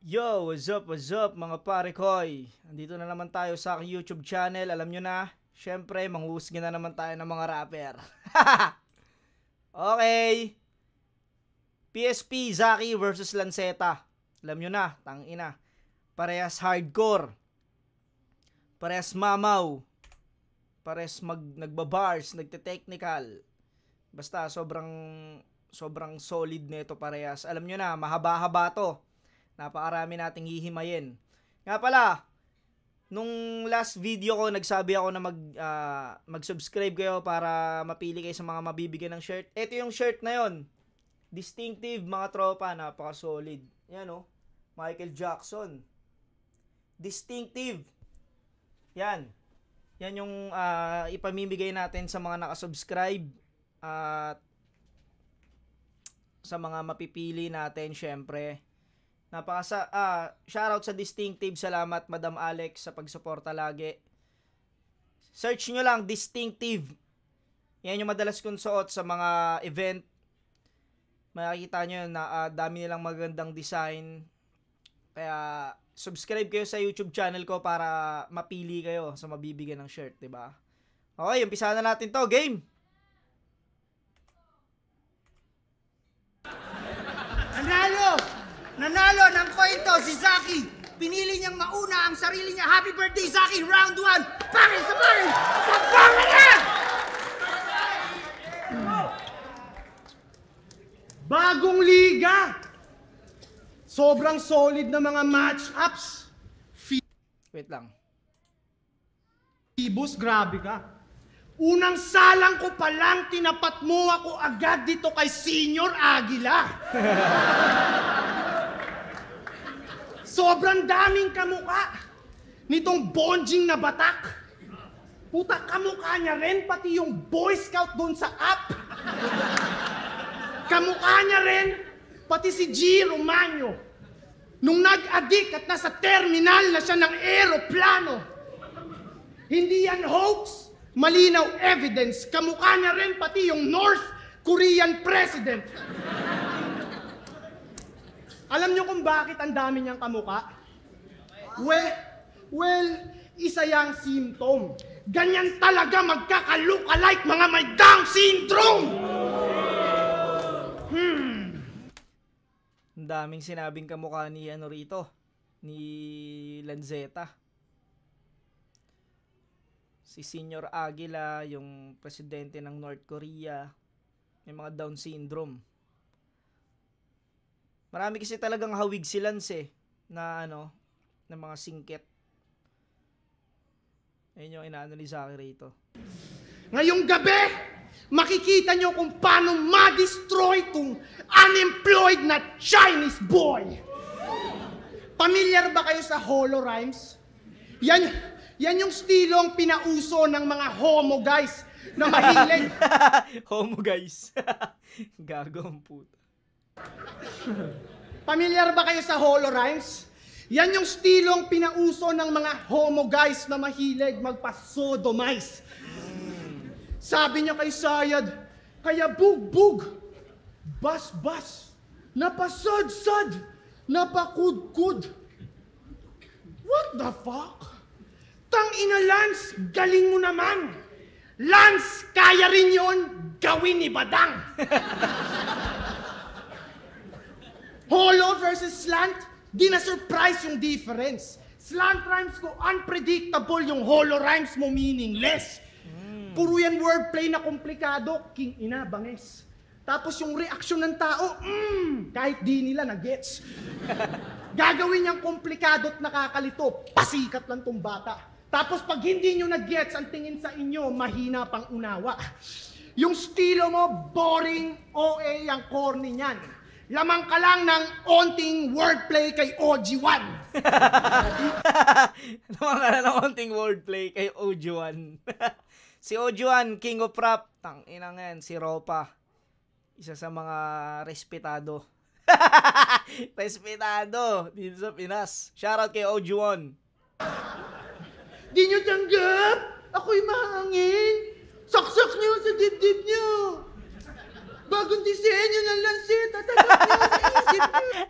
Yo, what's up mga pare koy? Andito na naman tayo sa aking YouTube channel. Alam nyo na, syempre, manghusga na naman tayo ng mga rapper. Okay. PSP, Zaki versus Lanceta. Alam nyo na, tangina. Parehas hardcore. Parehas mamaw. Parehas nagbabars, nagte-technical. Basta sobrang solid nito parehas. Alam nyo na, mahaba-haba to. Napakarami nating hihimayin. Nga pala, nung last video ko, nagsabi ako na mag-subscribe kayo para mapili kayo sa mga mabibigyan ng shirt. Ito yung shirt na yon. Distinctive, mga tropa. Napaka-solid. Yan o. Michael Jackson. Distinctive. Yan. Yan yung ipamimigay natin sa mga nakasubscribe. At sa mga mapipili natin, syempre. Shoutout sa Distinctive. Salamat Madam Alex sa pagsuporta lagi. Search nyo lang Distinctive. Yan yung madalas kong suot sa mga event. Makikita nyo na dami nilang magandang design. Kaya subscribe kayo sa YouTube channel ko para mapili kayo sa mabibigyan ng shirt, diba? Okay, umpisahan na natin to. Game! Nanalo ng kwento si Zaki. Pinili niyang mauna ang sarili niya. Happy birthday, Zaki! Round 1! Pangin sa pangin! Pagpangan na! Bagong liga! Sobrang solid na mga match-ups. Wait lang. Phoebus, grabe ka. Unang salang ko pa lang, tinapat mo ako agad dito kay Senior Aguila. Sobrang daming kamukha nitong bonjing na batak. Puta, kamukha niya rin, pati yung Boy Scout doon sa app. Kamukha niya rin, pati si G. Romano. Nung nag-addict at nasa terminal na siya ng aeroplano. Hindi yan hoax, malinaw evidence. Kamukha niya rin, pati yung North Korean president. Alam niyo kung bakit ang dami niyang kamukha? Well, isa yang symptom. Ganyan talaga magkaka-look-alike mga may Down syndrome! Ang daming sinabing kamukha ni ni Lanceta. Si Senior Aguila, yung presidente ng North Korea, may mga Down syndrome. Marami kasi talagang hawig si Lance na na mga singket. Ayun yung inaano ni Zaki rito. Ngayong gabi, makikita nyo kung paano ma-destroy tong unemployed na Chinese boy. Pamilyar ba kayo sa holo rhymes? Yan yung stilong pinauso ng mga homo guys na mahilig. Homo guys. Gago ang puta. Pamilyar ba kayo sa holo rhymes? Yan yung stilong pinauso ng mga homo guys na mahilig magpa-sodomize. Sabi niya kay Sayad, kaya bugbog, bas-bas, napasad-sad, napakud-kud. What the fuck? Tang-ina Lance, galing mo naman. Lance, kaya rin yon gawin ni Badang. Holo versus slant, di na-surprise yung difference. Slant rhymes ko unpredictable, yung holo rhymes mo meaningless. Puro yan wordplay na komplikado, king ina, banges. Tapos yung reaksyon ng tao, kahit di nila na-gets. Gagawin niyang komplikado at nakakalito, pasikat lang tong bata. Tapos pag hindi nyo na-gets, ang tingin sa inyo, mahina pang unawa. Yung stilo mo, boring, OA ang corny niyan. Lamang ka lang ng onting wordplay kay OG1. Lamang ka lang ng onting wordplay kay OG1. Si OG1, King of Rap. Tangina nga yan, si Ropa. Isa sa mga respetado. Respetado dito sa Pinas. Shoutout kay OG1. Di nyo tanggap? Ako'y mahangin. Saksak nyo sa dibdib nyo. Bagong disenyo ng Lanceta, tatak nyo sa isip nyo.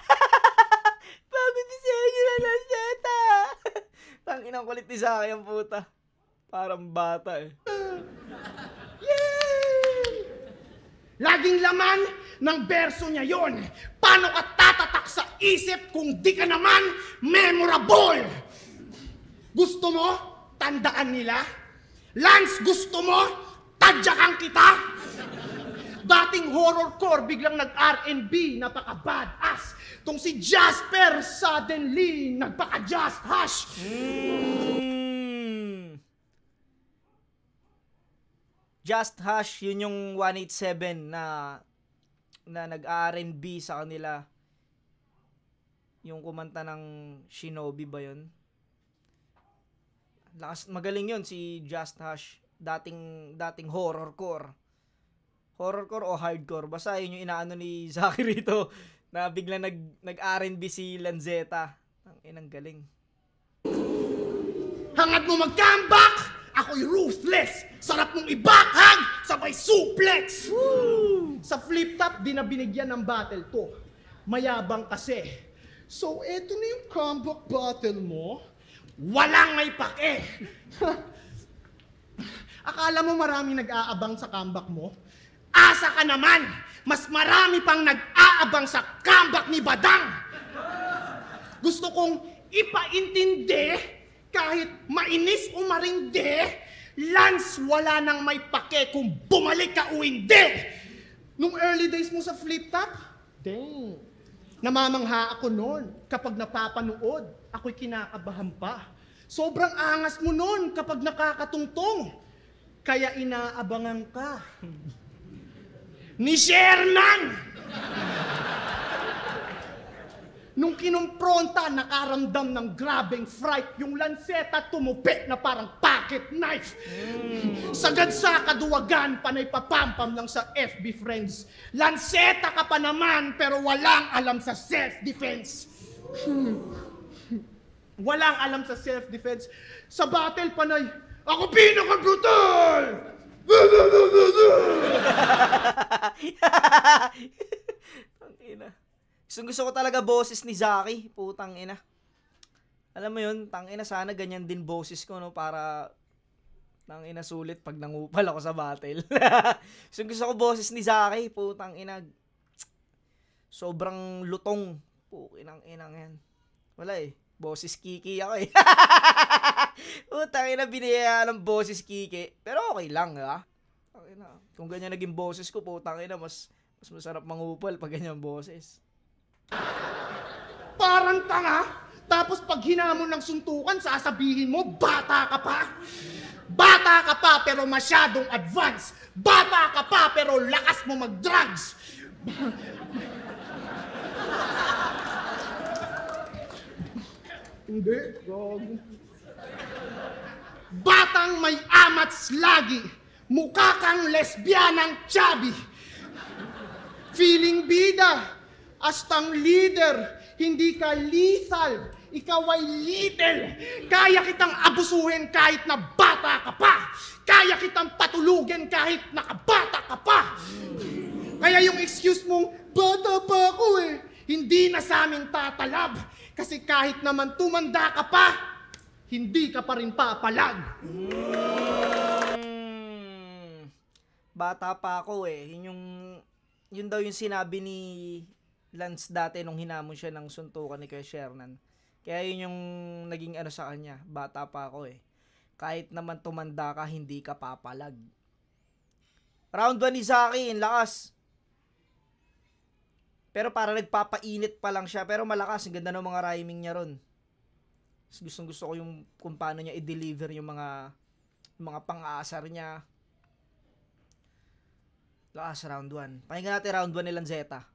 Bagong disenyo ni Zaki ang puta. Parang bata eh. Yay! Laging laman ng berso niya yon. Paano ka tatatak sa isip kung di ka naman memorable? Gusto mo? Tandaan nila? Lance, gusto mo? Tadyakan kita? Dating horrorcore, biglang nag-R&B, napaka-badass. Tong si Jasper, suddenly, nagpaka-just hush. Just Hush, yun yung 187 na nag-R&B sa kanila. Yung kumanta ng Shinobi ba yun? Magaling yun si Just Hush. Dating horrorcore. Horrorcore o hardcore. Basta yun yung inaano ni Zaki rito na biglang nag-R&B si Lanzetta. Ang inang galing. Hangad mo mag-comeback! Ako'y ruthless! Sarap mong i-backhand! Sabay suplex! Woo! Sa flip top, di na binigyan ng battle to. Mayabang kasi. So, eto na yung comeback battle mo? Walang may pake! Akala mo maraming nag-aabang sa comeback mo? Asa ka naman! Mas marami pang nag-aabang sa comeback ni Badang! Gusto kong ipaintindi kahit mainis o marindi, Lance, wala nang may pake kung bumalik ka o hindi. Nung early days mo sa flip top, dang, namamangha ako noon. Kapag napapanood, ako'y kinakabahan pa. Sobrang angas mo noon kapag nakakatungtong. Kaya inaabangan ka. Ni Sherman! Nung kinumpronta, nakaramdam ng grabing fright. Yung Lancetta tumupi na parang pocket knife. Sagad sa kaduwagan, panay papampam lang sa FB friends. Lancetta ka pa naman, pero walang alam sa self-defense. Walang alam sa self-defense. Sa battle, panay, ako pinaka-brutal! Ang ina. Gusto ko talaga boses ni Zaki, putang ina. Alam mo yun, tang ina, sana ganyan din boses ko, no, para tang ina sulit pag nangupal ako sa battle. Gusto ko boses ni Zaki, putang ina. Sobrang lutong, pukinang inang yan. Wala eh, boses Kiki ako eh. Putang ina, biniyayaan ng boses Kiki. Pero okay lang, ha? Kung ganyan naging boses ko, putang ina, mas masarap mangupal pag ganyan boses. Parang tanga. Tapos pag hinamon ng suntukan, sasabihin mo, bata ka pa. Bata ka pa pero masyadong advance. Bata ka pa pero lakas mo mag-drugs. Hindi, gago. Batang may amats lagi. Mukha kang lesbianang chubby. Feeling bida. Astang leader, hindi ka lethal, ikaw ay little. Kaya kitang abusuhin kahit na bata ka pa. Kaya kitang patulugin kahit nakabata ka pa. Kaya yung excuse mong, bata pa ako eh, hindi na sa amin tatalab. Kasi kahit naman tumanda ka pa, hindi ka pa rin papalag. Bata pa ako eh. Yun daw yung sinabi ni Lance dati nung hinamon siya ng suntukan ni Kuya Shernan. Kaya yun yung naging ano sa kanya. Bata pa ako eh. Kahit naman tumanda ka, hindi ka papalag. Round 1 ni Zaki, in lakas. Pero para nagpapainit pa lang siya. Pero malakas, ang ganda ng mga rhyming niya ron. Gustong gusto ko yung kung paano niya i-deliver yung mga pang-aasar niya. Lakas, round 1. Pakinggan natin round 1 ni Lanzetta.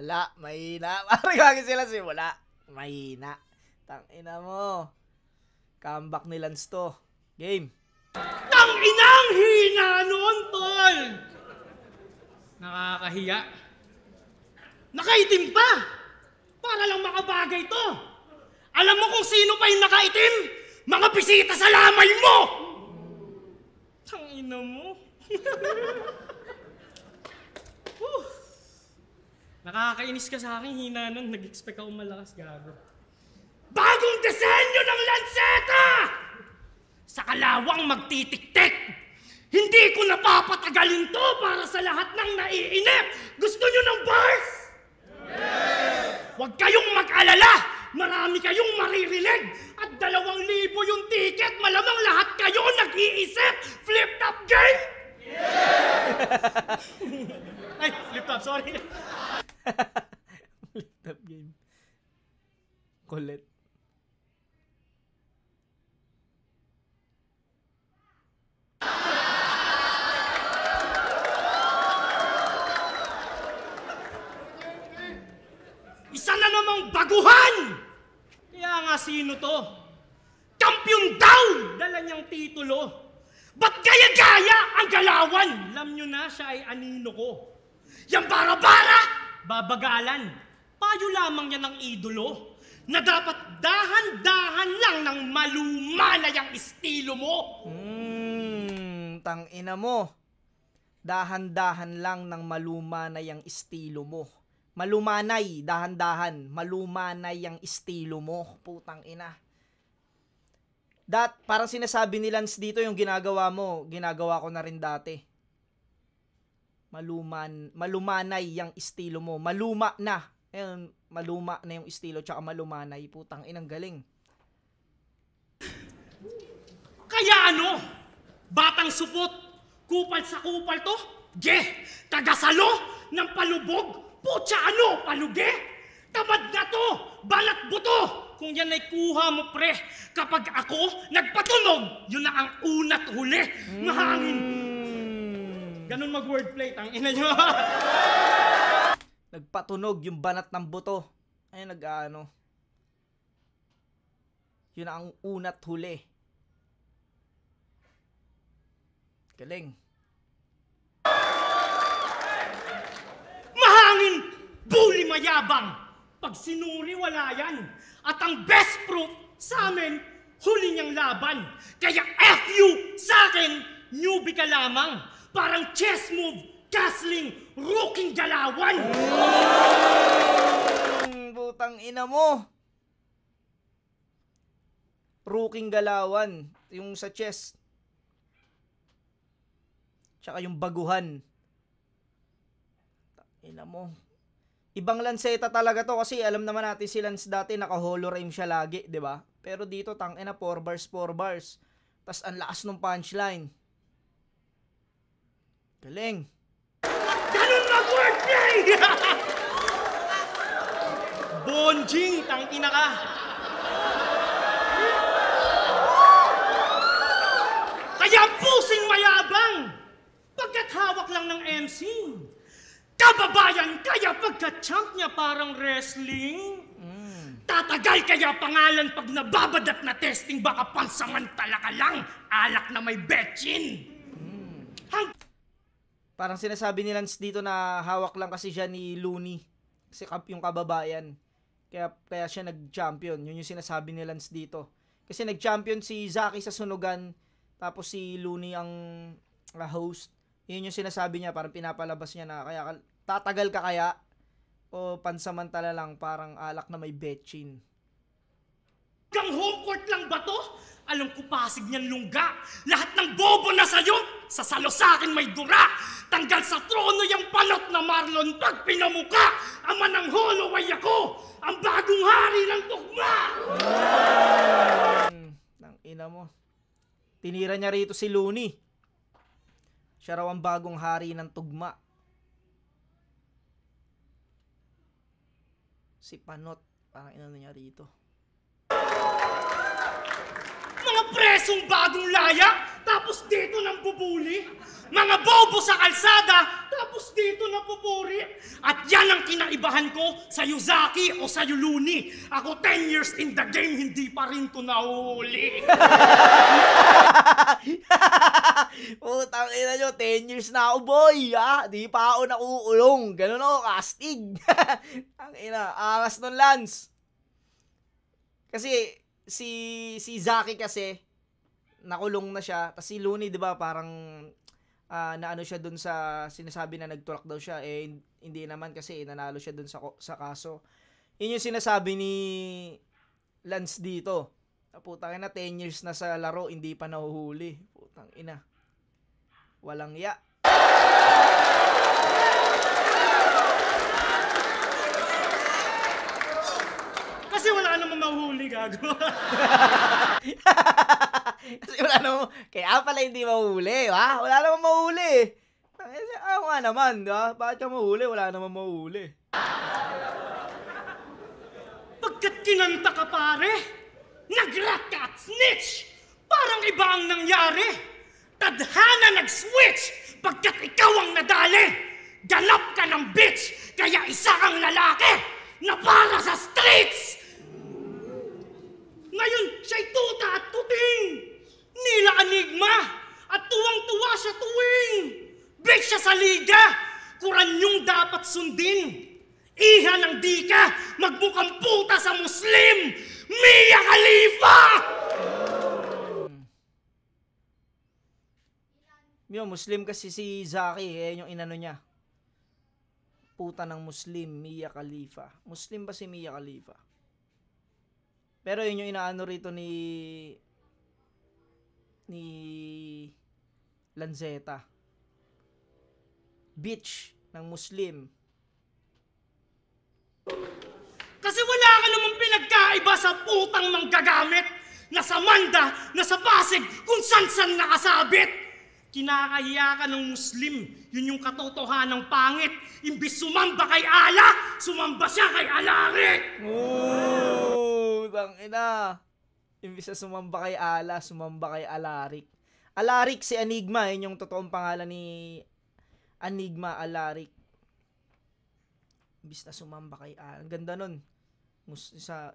Wala, mahina. Parang kagin sila wala, mahina. Tangina mo. Comeback ni Lance to. Game. Tanginang hina nun, tol! Nakakahiya. Nakaitim pa! Para lang makabagay to! Alam mo kung sino pa yung nakaitim? Mga bisita sa lamay mo! Tangina mo. Nakakainis ka sa akin, hina nun. Nag-expect ako malakas, gago. Bagong disenyo ng lanseta! Sa kalawang magtitik-tik! Hindi ko napapatagalin to para sa lahat ng naiinip! Gusto nyo ng bars? Yes! Huwag kayong mag-alala! Marami kayong maririnig! At 2,000 yung ticket! Malamang lahat kayo nag-iisip! Flip-top game! Yeah! Ay, flip-top, sorry. Flip-top game. Kulit. Isa na namang baguhan! Kaya nga, sino to? Kampiyon daw! Dala niyang titulo. Ba't gaya-gaya ang galawan? Alam nyo na, siya ay anino ko. Yang bara-bara! Babagalan. Payo lamang yan ng idolo. Na dapat dahan-dahan lang ng malumanay ang estilo mo. Tangina mo. Dahan-dahan lang ng malumanay ang estilo mo. Malumanay, dahan-dahan. Malumanay ang estilo mo. Putang ina. Parang sinasabi ni Lance dito yung ginagawa mo. Ginagawa ko na rin dati. Malumanay yung estilo mo. Maluma na. Ayun, maluma na yung estilo tsaka malumanay. Putang inang galing. Kaya ano? Batang supot, kupal sa kupal to? Ge! Tagasalo ng palubog? Putya ano? Paluge? Tamad na to! Balat buto! Kung yan ay kuha mo, pre. Kapag ako nagpatunog, yun na ang una't huli. Mahangin. Ganun mag-wordplay, tangina nyo. Nagpatunog yung banat ng buto. Ay nag-ano. Yun na ang una't huli. Galing. Mahangin! Bully mayabang! Pag sinuri, wala yan. At ang best proof sa amin, huli niyang laban. Kaya F you sa akin, newbie ka lamang. Parang chess move, castling, rooking galawan. Putang ina mo. Rooking galawan. Yung sa chess. Tsaka yung baguhan. Ina mo. Ibang lanseta talaga to kasi alam naman natin si Lance dati naka-holo rhyme siya lagi, 'di ba? Pero dito tangina 4 bars. Tas ang lakas ng punchline. Galing. Ganun mag-wordplay! Bonjing, tangina ka. Kaya pusing mayabang! Pagkat hawak lang ng MC. Kababayan kaya pagka-champ niya parang wrestling. Tatagal kaya pangalan pag nababadat na testing baka pansamantala ka lang. Alak na may betchin. Parang sinasabi ni Lance dito na hawak lang kasi siya ni Looney. Kasi yung kababayan. Kaya siya nag-champion. Yun yung sinasabi ni Lance dito. Kasi nag-champion si Zaki sa sunugan. Tapos si Looney ang host. Yun yung sinasabi niya. Parang pinapalabas niya na kaya tatagal ka kaya o pansamantala lang parang alak na may betchin. Gang home court lang ba to? Alam ko pasig niyan lungga. Lahat ng bobo na sayo, sasalo sa akin may dura. Tanggal sa trono yung palot na Marlon pag pinamuka. Ama ng Holloway ako, ang bagong hari ng tugma. Nang ina mo. Tinira niya rito si Looney. Siya raw ang bagong hari ng tugma. Si Panot, parang inano niya rito. Mga presong bagong laya, tapos dito nang bubuli. Mga bobo sa kalsada, tapos dito na pupuri. At yan ang kinaibahan ko sa Yuzaki o sa Looney. Ako 10 years in the game, hindi pa rin to nahuli. Putang ina nyo, 10 years na ako boy, ha? Di pa ako nakuulong. Ganun ako, castig. Ang ina, angas nun Lance. Kasi, si Zaki kasi, nakulong na siya. Tapos si Looney, di ba, parang, na ano siya dun sa sinasabi na nagtulak daw siya, eh hindi naman kasi nanalo siya dun sa kaso. Yun yung sinasabi ni Lance dito. Putang ina, 10 years na sa laro, hindi pa nahuhuli. Putang ina. Walang ya. Kasi wala namang mahuhuli, gago. Kasi wala namang, kaya pala hindi mahuhuli, ha? Wala namang mahuhuli. Nga naman, ha? Bakit ka mahuhuli? Wala namang mahuhuli. Pagkat kinanta ka, pare, nag-rat ka at snitch. Parang iba ang nangyari. Tadhana nag-switch pagkat ikaw ang nadali. Ganap ka ng bitch, kaya isa kang lalaki na para sa streets. Ngayon, siya'y tuta at tuting. Nila Enigma at tuwang-tuwa siya tuwing. Bitch siya sa liga, kuranyong dapat sundin. Iha ng dika, magmukhang puta sa Muslim. Mia Khalifa! Yung Muslim kasi si Zaki, eh, yung inano niya. Puta ng Muslim, Mia Khalifa. Muslim ba si Mia Khalifa? Pero yun yung inaano rito ni Lanzetta. Bitch ng Muslim. Kasi wala ka namang pinagkaiba sa putang manggagamit. Nasa Manda, nasa Pasig, kung san-san nakasabit. Kinakahiya ka ng Muslim. Yun yung katotohanang pangit. Imbis sumamba kay Allah, sumamba siya kay Alarik. Tangina. Imbis na sumamba kay Allah, sumamba kay Alarik. Alarik si Enigma, yun yung totoong pangalan ni Enigma Alarik. Imbis na sumamba kay Allah. Ang ganda nun.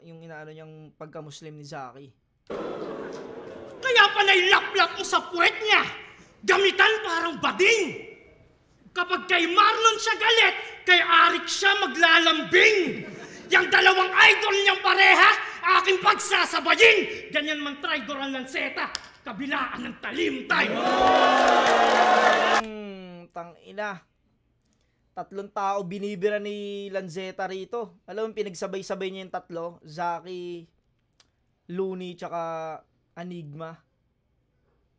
Yung inaano niyang pagka-Muslim ni Zaki. Kaya panay lap-lap mo sa puwet niya. Gamitan parang bading. Kapag kay Marlon siya galit, kay Arik siya maglalambing. Yang dalawang idol niyang pareha, aking pagsasabayin. Ganyan man traidor ang Lanceta, kabilaan ng talimtay. Tangina. 3 tao binibira ni Lanzetta rito. Alam mo, pinagsabay-sabay niya yung 3. Zaki, Looney, tsaka Enigma.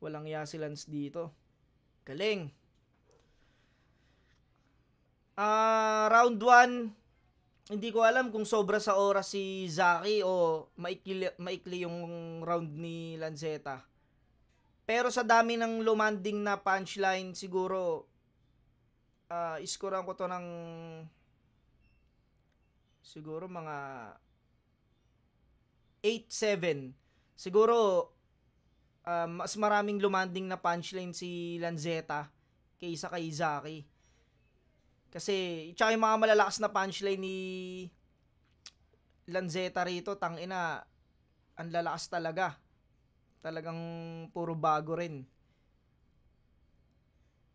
Walang ya si Lance dito. Galing. Round 1, hindi ko alam kung sobra sa oras si Zaki o maikli yung round ni Lanzetta. Pero sa dami ng lumanding na punchline, siguro iskoran ko to ng siguro mga 8-7. Siguro mas maraming lumanding na punchline si Lanzetta kaysa kay Zaki. Kasi tsaka yung mga malalakas na punchline ni Lanzetta rito, tangina, ang lalakas talaga. Talagang puro bago rin.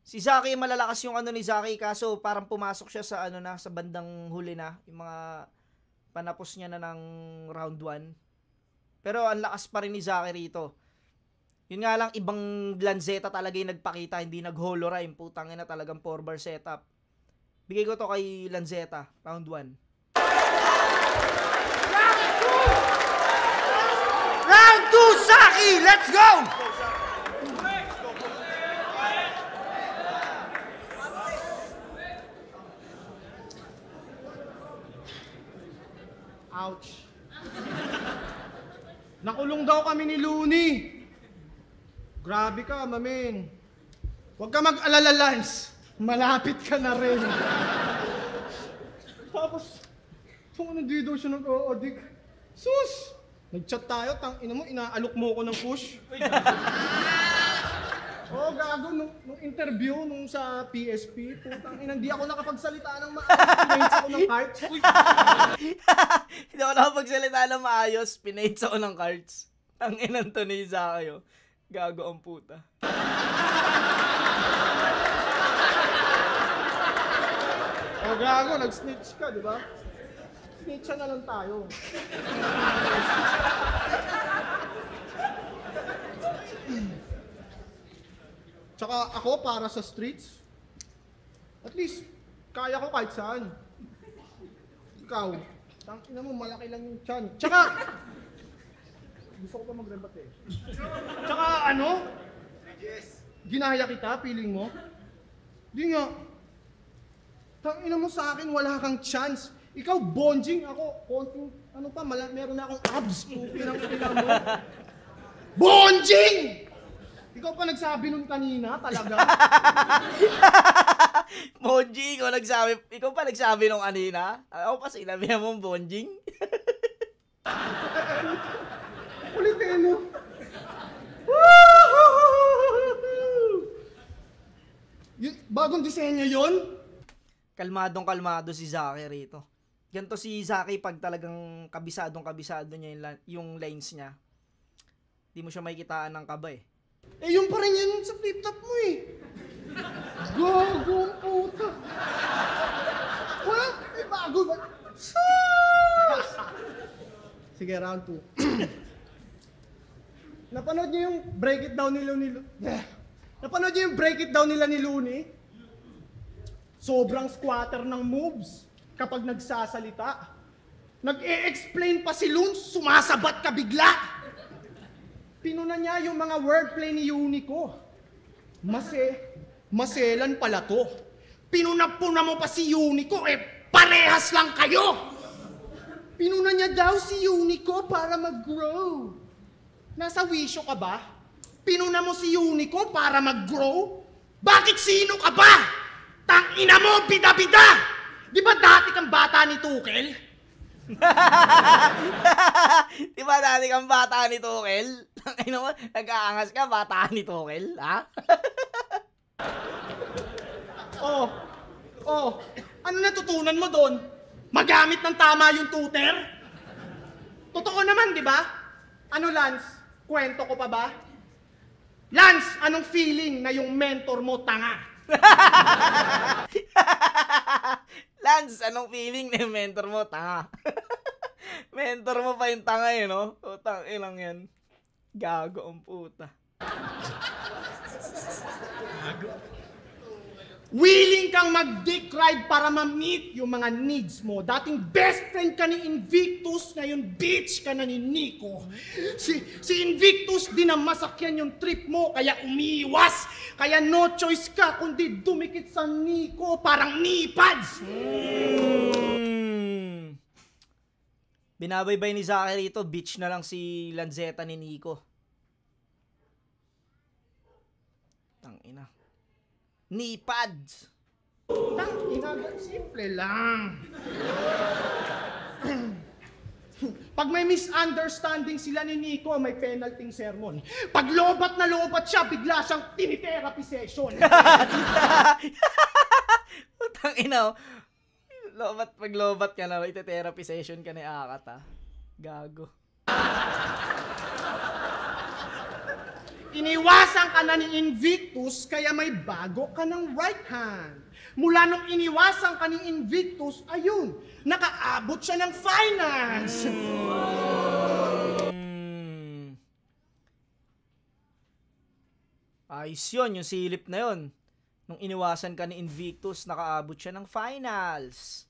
Si Zaki, malalakas yung ano ni Zaki, kaso parang pumasok siya sa ano na, sa bandang huli na, yung mga panapos niya na ng round 1. Pero ang lakas pa rin ni Zaki rito. Yun nga lang, ibang Lanzetta talaga yung nagpakita, hindi nag-holorime. Putang ina, talagang 4-bar setup. Bigay ko to kay Lanzetta, round 1. Round 2, Zaki! Let's go! Ouch. Nakulong daw kami ni Looney. Grabe ka, mamin. Huwag ka mag-alala, Lance. Malapit ka na rin. Tapos, kung ano di daw siya nag-o-addict. Sus! Nag-chat tayo, ina mo, inaalok mo ko ng push. Oo, gago, nung interview, nung sa PSP, putang ina, hindi ako nakapagsalita ng maayos, pinates ako ng cards. Hindi ako nakapagsalita ng maayos, pinates ako ng cards. Ang inan to ni Zaki, gago ang puta. O gago, nag-snitch ka, di ba? Snitcha na lang tayo. Tsaka ako para sa streets, at least, kaya ko kahit saan. Ikaw, tangina mo, malaki lang yung tiyan. Tsaka, gusto ko pa mag-rebat eh. Tsaka ano? Ginaya kita, feeling mo? Di nga. Tangina mo sa akin, wala kang chance. Ikaw, bonjing. Ako, konting, ano pa, meron na akong abs. Pinang mo. Bonjing! Ikaw pa nagsabi nun kanina, talaga? Bonjing, ikaw pa nagsabi nung kanina? Ako pa sinabi mo bonjing? Ulit eh, no? Bagong disenyo yun? Kalmadong-kalmado si Zaki rito. Ganito si Zaki pag talagang kabisado niya yung lines niya. Di mo siya makikitaan ng kaba eh. Eh, yung pa rin yan sa flip-top mo eh. Gago ang puta. Wala, eh, bago ba? Sige, round 2. Napanood niyo yung break it down nila Napanood niyo yung break it down nila ni Looney? Sobrang squatter ng moves kapag nagsasalita. Nag-e-explain pa si Loon, sumasabat ka bigla. Pinuna niya yung mga wordplay ni Unico. Maselan pala to. Pinuna-puna mo pa si Unico, eh parehas lang kayo. Pinuna niya daw si Unico para mag-grow. Nasa wisyo ka ba? Pinuna mo si Unico para mag-grow? Bakit sino ka ba? Tangina mo, bida-bida! Di ba dati kang bata ni Tukel? Di ba dati kang bata ni Tukel? Nag-aangas ka, bata ni Tukel, ha? Ano natutunan mo doon? Magamit ng tama yung tutor? Totoo naman, di ba? Ano, Lance? Kwento ko pa ba? Lance, anong feeling na yung mentor mo tanga? Lance, anong feeling na yung mentor mo? Tanga. Mentor mo pa yung tanga eh, no? Utang ilang yan. Gago ang puta. Willing kang mag-dick ride para ma-meet yung mga needs mo. Dating best friend ka ni Invictus, ngayon bitch ka na ni Nico. Si Invictus din ang masakyan yung trip mo, kaya umiwas. Kaya no choice ka kundi dumikit sa Nico, parang nipads. Binabaybay ni Zaki rito, bitch na lang si Lanzetta ni Nico. Tangina. Nipads. Tangina, simple lang. Pag may misunderstanding sila ni Nico, may penalty sermon. Pag lobat na lobat siya, bigla siyang tinitherapy session. Tangina. Pag lobat ka na, ite-therapy session ka ni Akat, ha? Gago. Iniwasan ka na ni Invictus, kaya may bago ka ng right hand. Mula nung iniwasan ka ni Invictus, ayun, nakaabot siya ng finals. Ayos yun, yung silip na yun. Nung iniwasan ka ni Invictus, nakaabot siya ng finals.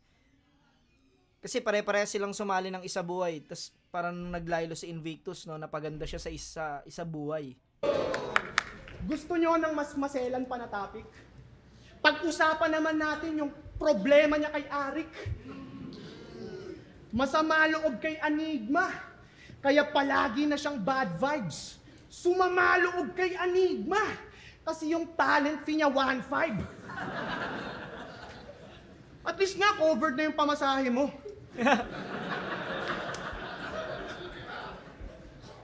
Kasi pare-pare silang sumali ng isa buhay. Tapos parang naglaylo si Invictus, no, napaganda siya sa isa buhay. Gusto nyo ng mas maselan pa na topic? Pag-usapan naman natin yung problema niya kay Arik. Masama loob kay Enigma, kaya palagi na siyang bad vibes. Sumama loob kay Enigma, kasi yung talent fee niya 1.5. At least nga, covered na yung pamasahe mo.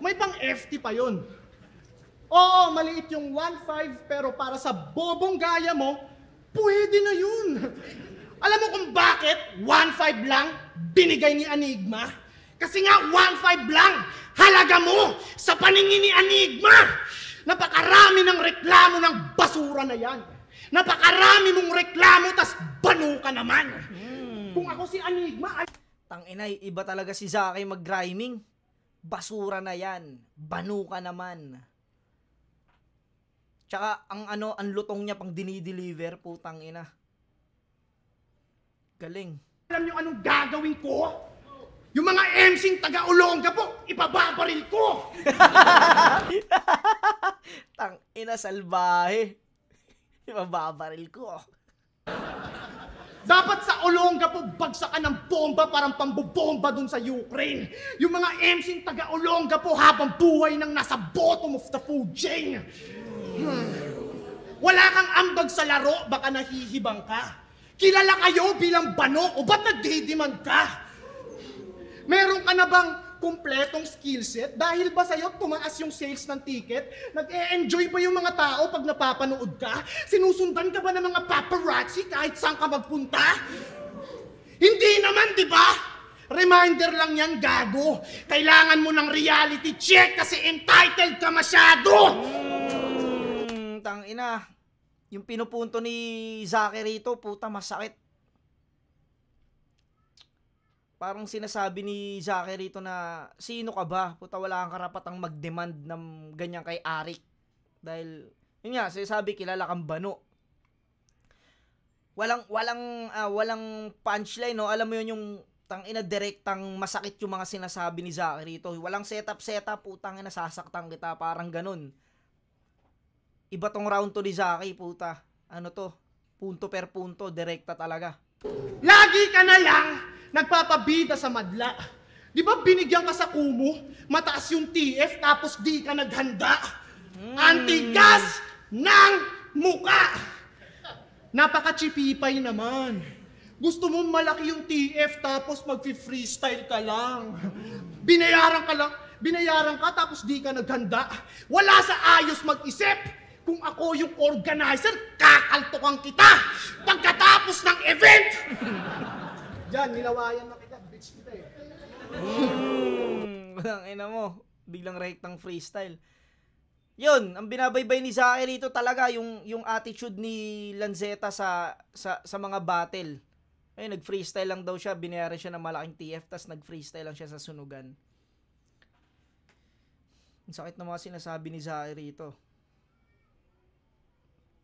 May pang FT pa yun. Oo, maliit yung 1.5, pero para sa bobong gaya mo, pwede na yun. Alam mo kung bakit 1.5 lang binigay ni Enigma? Kasi nga 1.5 lang halaga mo sa paningin ni Enigma. Napakarami ng reklamo ng basura na yan. Napakarami mong reklamo, tas banu ka naman. Kung ako si Enigma... Tanginay, iba talaga si Zaki mag-rhyming. Basura na yan. Banu ka naman. Tsaka ang lutong niya pang dinideliver, putang ina. Galing. Alam niyo anong gagawin ko? Yung mga MC'ng taga-Olonga po, ipababaril ko! Tang ina, salbahe. Ibababaril ko. Dapat sa Olonga po, bagsakan ng bomba parang pambobomba dun sa Ukraine. Yung mga MC'ng taga-Olonga po, habang buhay nang nasa bottom of the food chain. Wala kang ambag sa laro, baka nahihibang ka. Kilala kayo bilang banok o ba't nagdidiman ka? Meron ka na bang kumpletong skill set? Dahil ba sa'yo tumaas yung sales ng ticket? Nag-e-enjoy ba yung mga tao pag napapanood ka? Sinusundan ka ba ng mga paparazzi kahit saan ka magpunta? Hindi naman, di ba? Reminder lang yan, gago. Kailangan mo ng reality check kasi entitled ka masyado! Tang ina. Yung pinupunto ni Zaki rito, puta masakit. Parang sinasabi ni Zaki rito na, sino ka ba? Puta, wala kang karapatang mag-demand ng ganyan kay Arik. Dahil, yun nga, sinasabi, kilala kang bano. Walang punchline, no? Alam mo yun, yung tangina direktang masakit yung mga sinasabi ni Zaki rito. Walang setup, putang ina, sasaktan kita, parang ganun. Iba tong round to ni Zaki, puta. Ano to? Punto per punto, direkta talaga. Lagi ka na lang nagpapabida sa madla. Di ba binigyan ka sa kumo, mataas yung TF, tapos di ka naghanda? Antigas ng muka! Napaka-chipipay naman. Gusto mo malaki yung TF, tapos mag-freestyle ka lang. Binayaran ka, tapos di ka naghanda. Wala sa ayos mag-isip. Kung ako yung organizer, kakaltokan kita pagkatapos ng event! Diyan, nilawayan na kita, bitch kita eh. Walang ina mo, biglang rektang freestyle. Yun, ang binabaybay ni Zaki rito talaga, yung attitude ni Lanzetta sa mga battle. Ay, nag-freestyle lang daw siya, binayaran siya ng malaking TF, tas nag-freestyle lang siya sa sunugan. Ang sakit na mga sinasabi ni Zaki rito.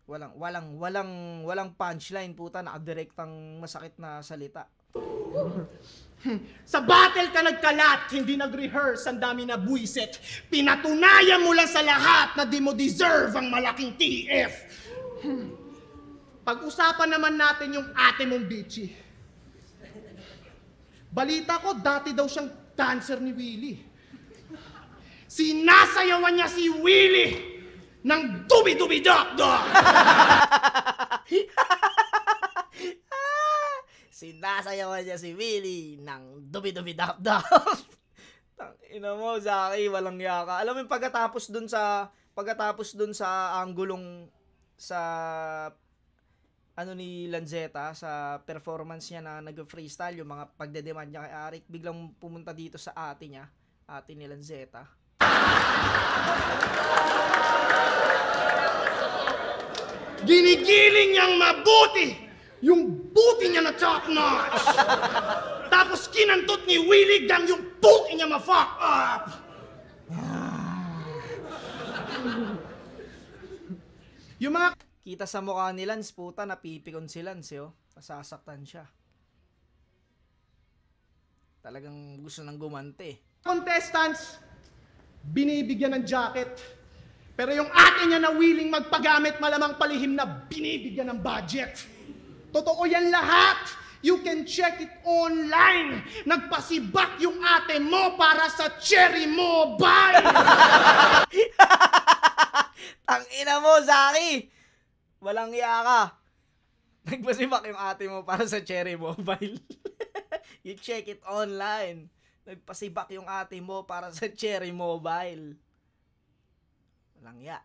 Walang punchline, puta, nakadirektang masakit na salita. Sa battle ka nagkalat, hindi nag-rehearse, ang dami na buwisit. Pinatunayan mo lang sa lahat na di mo deserve ang malaking TF. Pag-usapan naman natin yung ate mong bitchy. Balita ko, dati daw siyang dancer ni Willie. Sinasayawan niya si Willie ng dubi-dubi-dok-dok! Sinasayawan niya si Willie ng dubi-dubi-dap-dap. Tangina mo, Zaki, walang yaka. Alam mo yung pagkatapos dun sa anggulong sa ano ni Lanzetta, sa performance niya na nag-freestyle, yung mga pagdedemand niya kay Arik, biglang pumunta dito sa ate niya, ate ni Lanzetta. Ginigiling niyang mabuti yung buti niya na top notch. Tapos kinantot ni Willie gang yung puti niya ma-fuck up. Yung mga Kita sa mukha ni Lance, puta, napipikon si Lance, yo. Masasaktan siya. Talagang gusto nang gumante. contestants, binibigyan ng jacket. Pero yung ate niya na willing magpagamit, malamang palihim na binibigyan ng budget. Totoo yan lahat. You can check it online. Nagpasibak yung ate mo para sa Cherry Mobile. Tangina mo, Zaki! Walang iya ka. Nagpasibak yung ate mo para sa Cherry Mobile. You check it online. Nagpasibak yung ate mo para sa Cherry Mobile. Walang iya.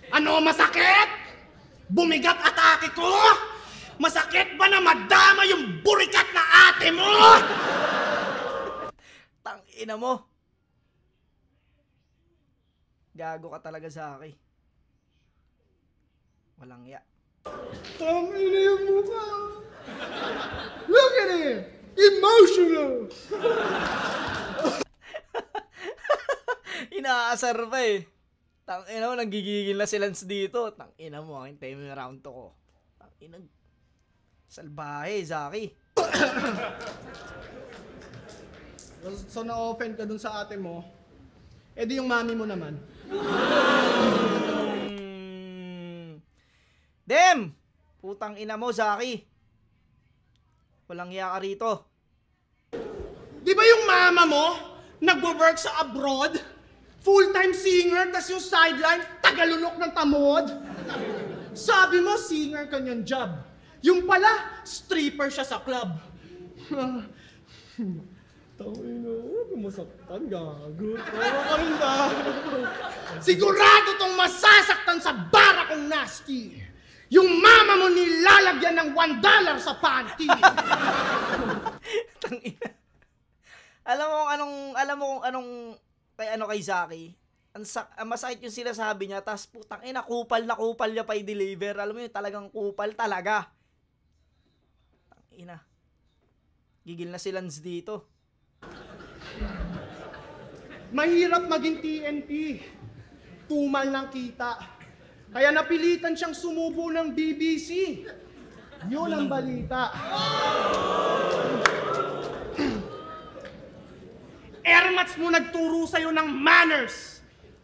Ano, masakit? Bumigat atake ko? Masakit ba na madama yung burikat na ate mo? Tangina mo. Gago ka talaga, Zaki. Walang iya. Tangina yung mukha. Look at it! Emotional! Inaasar pa eh. Tangina mo, nanggigigil na si Lance dito. Tangina mo, hintay mo yung round 2 ko. Tangina. Salbahe, Zaki. So na-offend ka dun sa ate mo, di yung mami mo naman. Dem! Putang ina mo, Zaki. Walang iya ka rito. Di ba yung mama mo, nagwo-work sa abroad? Full-time singer, tas yung sideline, tagalunok ng tamod? Sabi mo, singer kanyang job. Yung pala, stripper siya sa club. Tangina, masaktan, gago. Tawa ka rin ba? Sigurado tong masasaktan sa bara kong nasty. Yung mama mo nilalagyan ng $1 sa panty. Tangina. Alam mo kung anong kay Zaki. Ang masakit yung sinasabi niya, tas putang ina, kupal na kupal niya pa i-deliver. Alam mo yun, talagang kupal talaga. Tangina. Gigil na si Lance dito. Mahirap maging TNT. Tumal ng kita. Kaya napilitan siyang sumubo ng BBC. Yun ang balita. Airmats mo nagturo sa'yo ng manners,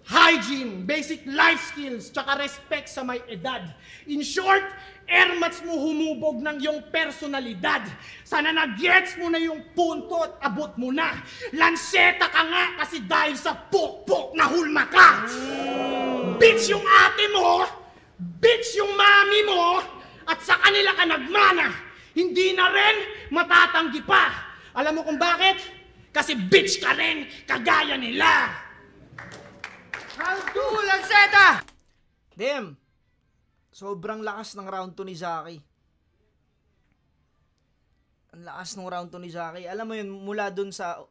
hygiene, basic life skills, tsaka respect sa may edad. In short, Airmats mo humubog ng iyong personalidad. Sana nag-gets mo na yung punto at abot mo na. Lanseta ka nga kasi dahil sa pok-pok na hulma ka. Bitch yung ate mo, bitch yung mami mo, at sa kanila ka nagmana. Hindi na rin matatanggi pa. Alam mo kung bakit? Kasi bitch ka rin, kagaya nila. How do, Lanseta? Damn. Sobrang lakas ng round 2 ni Zaki. Ang lakas ng round 2 ni Zaki. Alam mo yun, mula dun sa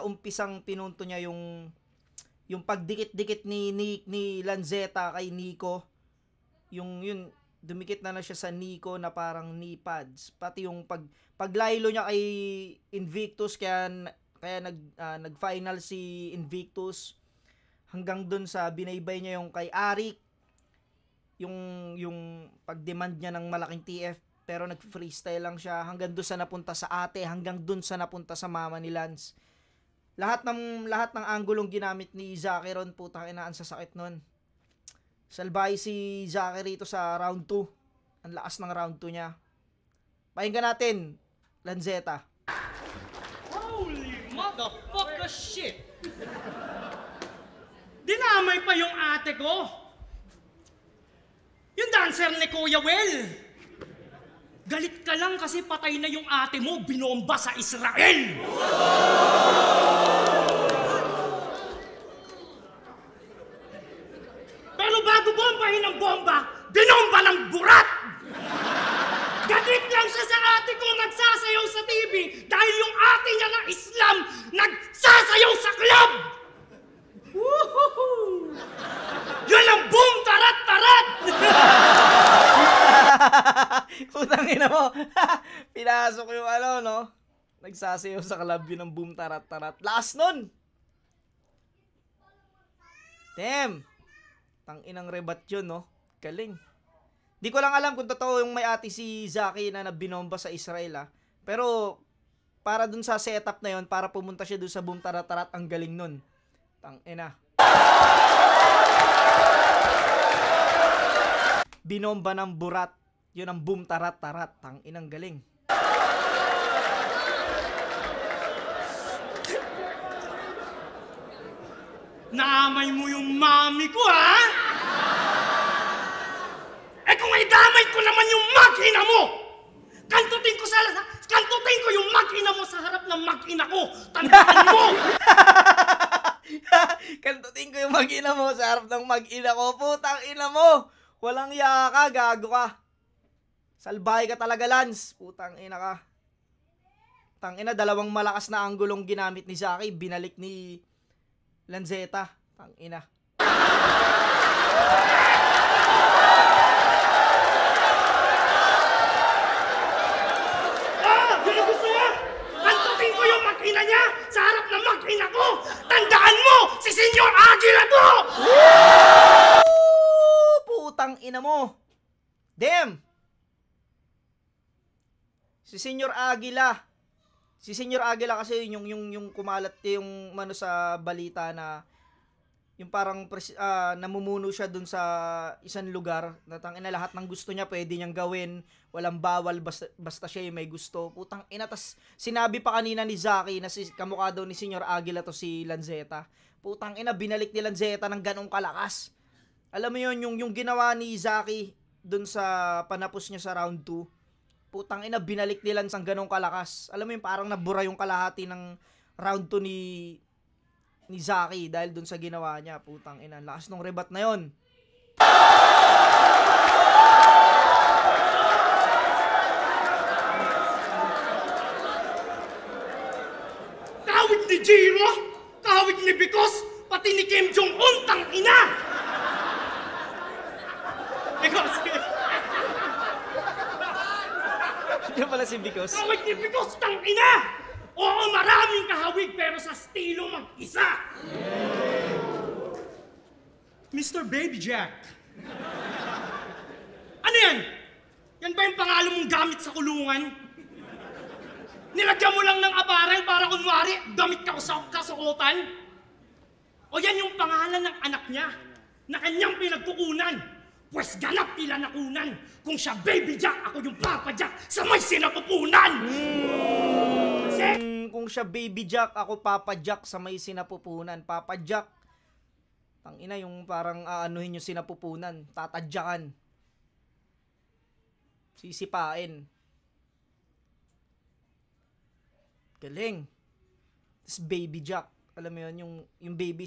umpisang pinunto niya yung pagdikit-dikit ni Lanseta kay Nico. Yung dumikit na siya sa Nico na parang knee pads. Pati yung paglaylo niya kay Invictus, kaya nag-final si Invictus. Hanggang dun sa binaybay niya yung kay Arik. Yung pag-demand niya ng malaking TF, pero nag-freestyle lang siya hanggang doon sa napunta sa ate, hanggang doon sa napunta sa mama ni Lance. Lahat ng anggulong ginamit ni Zaki ron, putang ina, ang sasakit nun. Salbay si Zaki rito sa round 2. Ang lakas ng round 2 niya. Pakinggan natin, Lanseta. Holy motherfucker shit! Dinamay pa yung ate ko. Yung dancer ni Kuya Will. Galit ka lang kasi patay na yung ate mo, binomba sa Israel. Pero bago bombahin ang bomba, binomba ng burat. Galit lang siya sa ate ko nagsasayaw sa TV dahil yung ate niya na Islam nagsasayaw sa club. Woohoo! Yun ang boom tarat-tarat! Putang ina mo. Pinasok yung no? Nagsasayaw sa club yun ng boom tarat-tarat. Lakas nun! Damn! Tanginang rebat yun, no? Galing. Di ko lang alam kung totoo yung may ate si Zaki na binomba sa Israel, Pero, para dun sa setup na yun, para pumunta siya dun sa boom tarat-tarat, ang galing nun. Tangina. Binomba ng burat. Yun ang boom tarat-tarat. Tanginang galing. Naamay mo yung mami ko, ha? Eh kung idamay ko naman yung mag-ina mo! Kantutin ko yung mag-ina mo sa harap ng mag-ina ko! Tandaan mo! Kantutin ko yung mag-ina mo sa harap ng mag-ina ko. Putang ina mo! Walang iya ka, gago ka. Salbahe ka talaga, Lance. Putang ina ka. Tangina, dalawang malakas na anggulong ginamit ni Zaki, binalik ni Lanseta. Tangina. Senyor Aguila. Si Senyor Aguila kasi yung kumalat yung ano sa balita na yung parang namumuno siya dun sa isang lugar na tangina lahat ng gusto niya pwede niyang gawin, walang bawal basta siya yung may gusto. Putang ina, tas sinabi pa kanina ni Zaki na kamukha daw ni Senyor Aguila to si Lanzetta. Putang ina, binalik ni Lanzetta ng ganong kalakas. Alam mo yun, yung ginawa ni Zaki dun sa panapos niya sa round 2. Putang ina, binalik nila ng ganong kalakas. Alam mo yung parang nabura yung kalahati ng round 2 ni Zaki dahil dun sa ginawa niya. Putang ina, lakas nung rebat na yon. Kawig ni Jiro, kawig ni Bikos, pati ni Kim Jong-un, tang ina! Bikos, Yan pala si Bikos. kawig ni Bikos, tang ina! Oo, maraming kahawig pero sa estilo mag-isa. Mr. Baby Jack. Ano yan? Yan ba yung pangalan mong gamit sa kulungan? Nilagyan mo lang ng aparel para kunwari damit ka sa kasuotan? O yan yung pangalan ng anak niya na kanyang pinagkukunan? Pues ganap nila nakunan. Kung siya Baby Jack, ako yung Papa Jack sa may sinapupunan! Kung siya Baby Jack, ako Papa Jack sa may sinapupunan. Papa Jack. Tangina yung parang aanuhin yung sinapupunan. Tatadyakan. Sisipain. Galing. Tapos Baby Jack. Alam mo yun, yung baby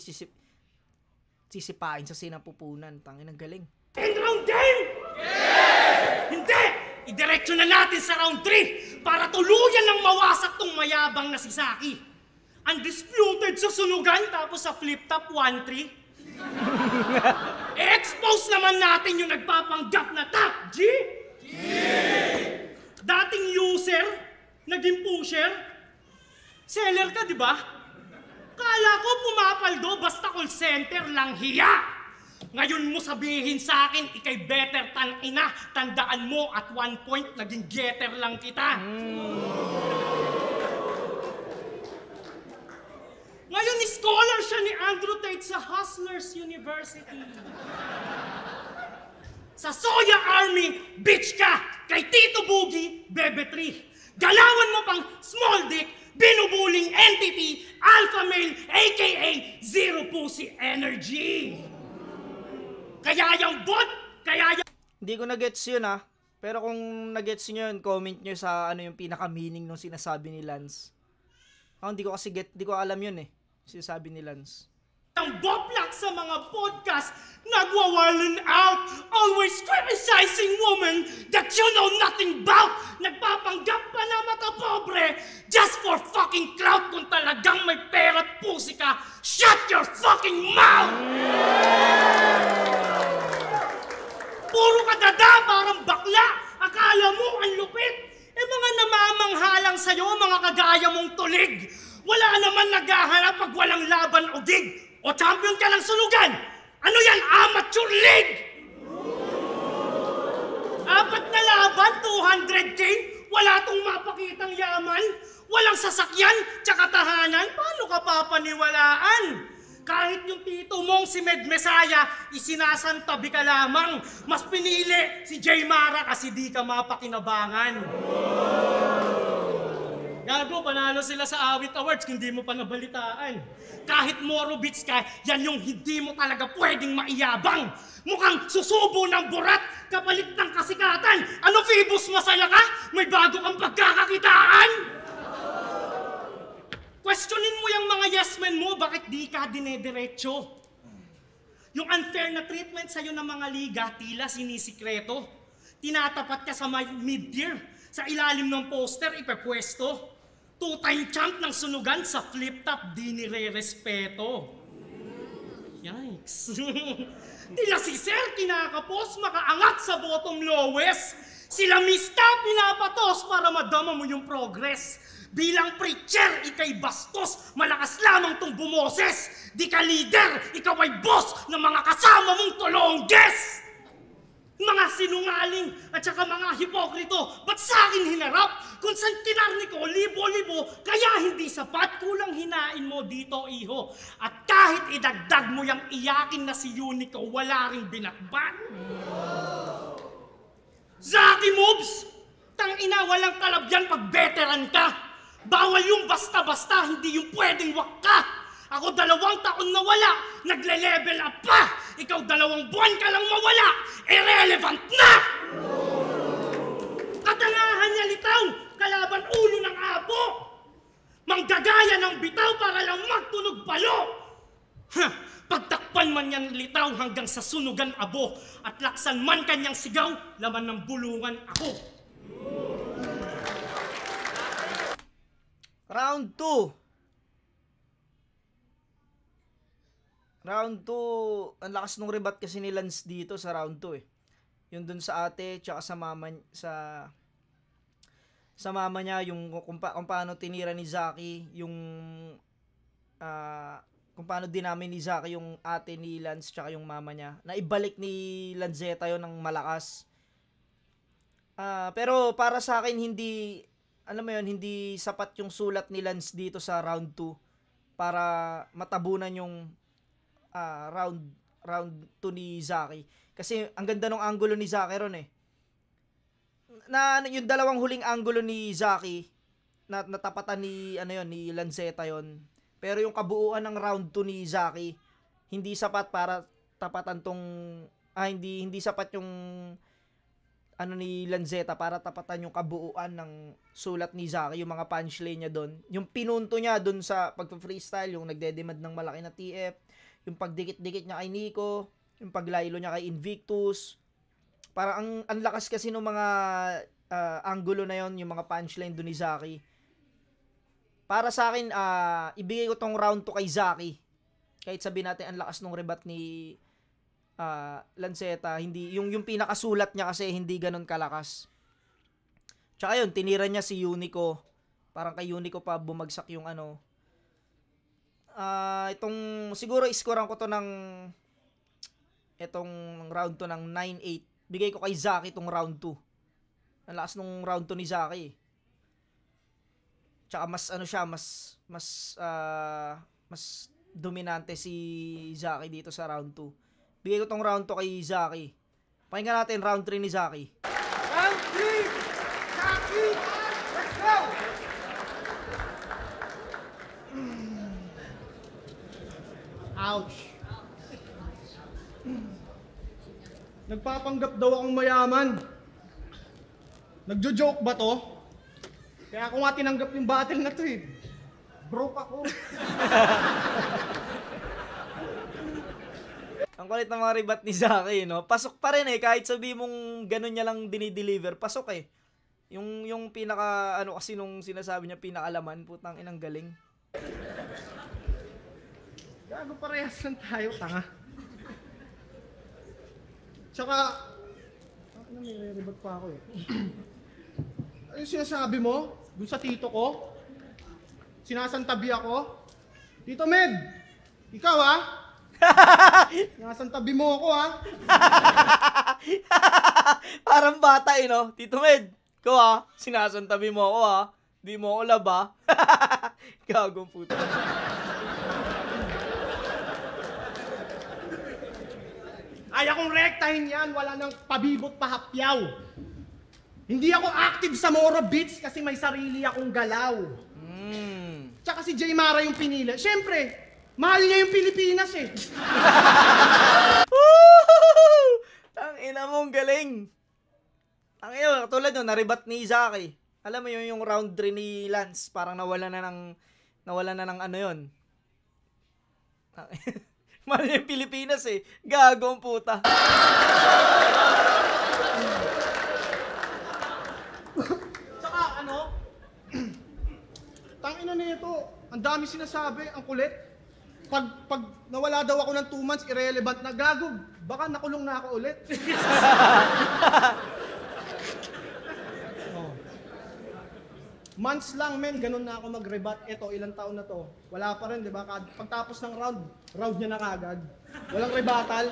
sisipain sa sinapupunan. Tangina, galing. End round game? Yeah! Hindi! Idiretso na natin sa round 3 para tuluyan ng mawasak tong mayabang na si Zaki. Undisputed sa sunugan tapos sa flip-top 1-3. I-expose naman natin yung nagpapanggap na top G. Dating user, naging pusher. Seller ka, di ba? Kala ko pumapaldo basta call center lang hiya. Ngayon mo sabihin sa akin, ikay better tan ina, tandaan mo at one point, naging getter lang kita. Ngayon, scholar siya ni Andrew Tate sa Hustlers University. Sa Soya Army, bitch ka! Kay Tito Boogie, Bebe 3. Galawan mo pang small dick, binubuling entity, alpha male, aka zero pussy energy. Kaya yung bot, kaya yung... Hindi ko na-gets yun Pero kung na-gets nyo yun, comment nyo sa ano yung pinaka-meaning nung sinasabi ni Lance. Hindi ko kasi di ko alam yun sinasabi ni Lance. Ang boplak sa mga podcast, nagwawalin out, always criticizing women that you know nothing about. Nagpapanggap pa na makapobre just for fucking clout. Kung talagang may pera at pusi ka, shut your fucking mouth! Puro ka dada, parang bakla. Akala mo ang lupit. Mga namamanghalang sa'yo, mga kagaya mong tulig. Wala naman naghahanap pag walang laban o gig. O champion ka ng sunugan. Ano yan, amateur league? 4 na laban, 200K. Wala tong mapakitang yaman. Walang sasakyan, tsaka tahanan. Paano ka papaniwalaan? Kahit yung tito mong si Med Mesaya, isinasantabi ka lamang. Mas pinili si Jay Mara kasi di ka mapakinabangan. Gago, panalo sila sa Awit Awards kung di mo pa nabalitaan. Kahit Morobits ka, yan yung hindi mo talaga pwedeng maiyabang. Mukhang susubo ng burat, kapalit ng kasikatan. Ano, Phoebus, masaya ka? May bago kang pagkakakitaan? Questionin mo yung mga yes men mo, bakit di ka dinediretso? Yung unfair na treatment sa'yo ng mga liga, tila sinisikreto. Tinatapat ka sa mid-tier, sa ilalim ng poster, ipepwesto. 2-time champ ng sunugan sa flip-top, di nire-respeto. Yikes. Tila si Sir, kinakapos, makaangat sa bottom lowest. Sila Mista, pinapatos para madama mo yung progress. Bilang preacher, ikay bastos, malakas lamang tong bumoses. Di ka leader, ikaw ay boss ng mga kasama mong tulongges. Mga sinungaling at saka mga hipokrito, ba't sa akin hinarap? Kung saan kinarni ko, libo-libo, kaya hindi sapat, kulang hinain mo dito, iho. At kahit idagdag mo yung iyakin na si Unico, wala ring binakbat. Zaki moves! Tangina, walang kalabyan pag veteran ka. Bawal yung basta-basta, hindi yung pwedeng wak ka. Ako 2 taon na wala, nagle-level up pa! Ikaw 2 buwan ka lang mawala, irrelevant na! Katangahan niya litaw, kalaban ulo ng abo! Manggagaya ng bitaw para lang magtunog palo! Pagtakpan man yan litaw hanggang sa sunugan abo, at laksan man kanyang sigaw, laman ng bulungan ako. Round 2. Round 2, ang lakas nung rebat kasi ni Lance dito sa round 2 eh. Yung dun sa ate, tsaka sa mama, sa mama niya, yung kung paano tinira ni Zaki, yung kung paano dinamin ni Zaki yung ate ni Lance tsaka yung mama niya. Naibalik ni Lanzetta yon ng malakas. Pero para sa akin, hindi, alam mo yun, hindi sapat yung sulat ni Lance dito sa round 2 para matabunan yung round 2 ni Zaki. Kasi ang ganda ng angulo ni Zaki ron eh. Yung 2 huling angulo ni Zaki na natapatan ni ni Lanzetta yon. Pero yung kabuuan ng round 2 ni Zaki hindi sapat para tapatan tong hindi sapat yung ni Lanzetta para tapatan yung kabuuan ng sulat ni Zaki, yung mga punchline niya doon. Yung pinunto niya doon sa pagpa-freestyle, yung nagdedemand ng malaki na TF, yung pagdikit-dikit niya kay Nico, yung paglaylo niya kay Invictus. Parang ang lakas kasi ng mga angulo na yon, yung mga punchline doon ni Zaki. Para sa akin, ibigay ko tong round 2 kay Zaki. Kahit sabihin natin ang lakas ng rebat ni Lanzetta, hindi yung pinakasulat niya kasi hindi ganoon kalakas. Tsaka yun, tinira niya si Unico. Parang kay Unico pa bumagsak yung itong siguro iskoran ko to ng itong round 2 ng 9-8. Bigay ko kay Zaki itong round 2. Ang lakas nung round 2 ni Zaki. Tsaka mas dominante si Zaki dito sa round 2. Bigay ko tong round 2 kay Zaki. Pakinggan natin round 3 ni Zaki. Round 3! Zaki! Let's go! Ouch! Nagpapanggap daw akong mayaman. Nagjo-joke ba to? Kaya ako nga tinanggap yung battle na to eh. Broke ako. Ang kulit ng mga rebat ni Zaki, no? Pasok pa rin eh, kahit sabi mong ganun niya lang dinideliver, pasok eh. Yung pinaka, kasi nung sinasabi niya, pinakalaman, putang inang galing. Gago, parehas lang tayo, tanga. Tsaka, may rebat pa ako eh. Ano yung sinasabi mo? Doon sa tito ko? Sinasantabi ako? Tito Med! Ikaw ha? Sinasantabi mo ako ha? Parang bata eh, no? Tito Med, ikaw ha? Sinasantabi mo ako ha? Di mo ako laba? Gagong puto. Ay akong rektahin yan, wala nang pabibot pahapyaw. Hindi ako active sa Moro Beats kasi may sarili akong galaw. Tsaka si Jay Mara yung pinili. Siyempre, mahal niya yung Pilipinas eh. Tangina mong galing. Tangina, katulad yun, naribat ni Zaki. Alam mo yung round 3 ni Lance, parang nawala na ng ano yun. Mahal niya yung Pilipinas eh. Gago ang puta. Tsaka tangina nito, ang dami sinasabi, ang kulit. Pag nawala daw ako ng 2 months, irrelevant na gago. Baka nakulong na ako ulit. Oh. Months lang men, ganun na ako mag-rebat. Ito, ilang taon na to. Wala pa rin, di ba? Pagtapos ng round niya na kagad. Walang rebatal.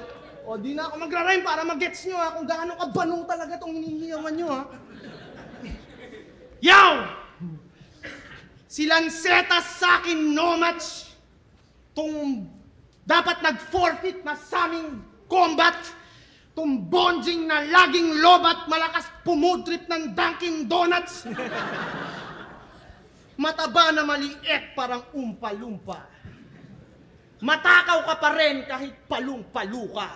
O, di na ako magra-rhyme para mag-gets nyo ha, kung gaano kabanong talaga itong hinihiyawan nyo ha. Yow! Si Lanceta sa akin no match. Tung dapat nag-forfeit na sa aming combat. Tung bonjing na laging lobat, malakas pumudrip ng Dunkin Donuts. Mataba na maliit parang umpa-lumpa. Matakaw ka pa rin kahit palung-palu ka.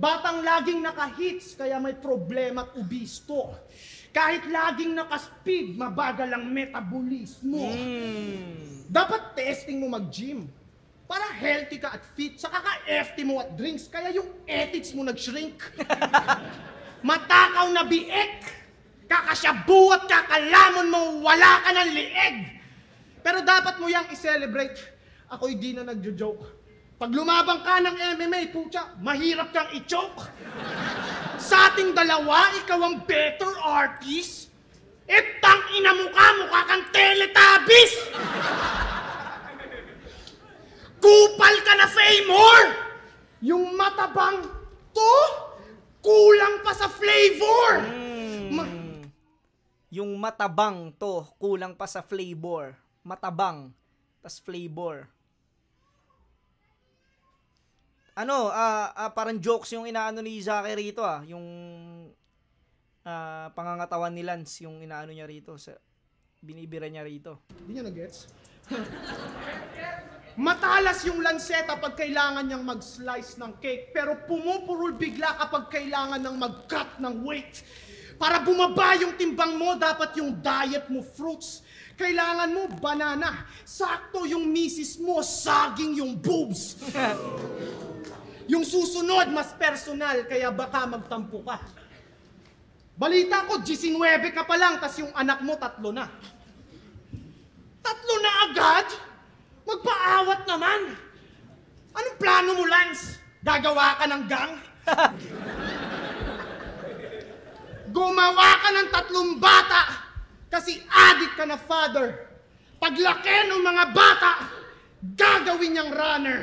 Batang laging naka-hits kaya may problema at ubisto. Kahit laging naka-speed, mabagal ang metabolismo. Dapat testing mo mag-gym para healthy ka at fit. Saka ka-FT mo at drinks kaya yung ethics mo nag-shrink. Matakaw na biek. Kakasyabu at kakalamon mo, wala ka ng lieg. Pero dapat mo yang i-celebrate. Ako'y di na nagjo-joke. Pag lumabang ka ng MMA, putya, mahirap kang i-choke. Sa ating dalawa, ikaw ang better artist. Tang ina mukha kang Teletubbies. Kupal ka na Famor. Yung matabang to, kulang pa sa flavor. Yung matabang to, kulang pa sa flavor. Matabang, tas flavor. Ano, parang jokes yung inaano ni Zaki rito yung pangangatawan ni Lance, yung inaano niya rito, binibira niya rito. Hindi niya na-gets? Matalas yung Lanceta pag kailangan niyang mag-slice ng cake, pero pumupurul bigla kapag kailangan nang mag-cut ng weight. Para bumaba yung timbang mo, dapat yung diet mo fruits. Kailangan mo banana. Sakto yung misis mo, saging yung boobs. Yung susunod, mas personal, kaya baka magtampo ka. Balita ko, 19 ka pa lang, tas yung anak mo, 3 na. 3 na agad? Magpaawat naman. Anong plano mo, Lance? Gagawa ka ng gang? Gumawa ka ng 3 bata kasi addict ka na father. Paglaki ng mga bata, gagawin niyang runner.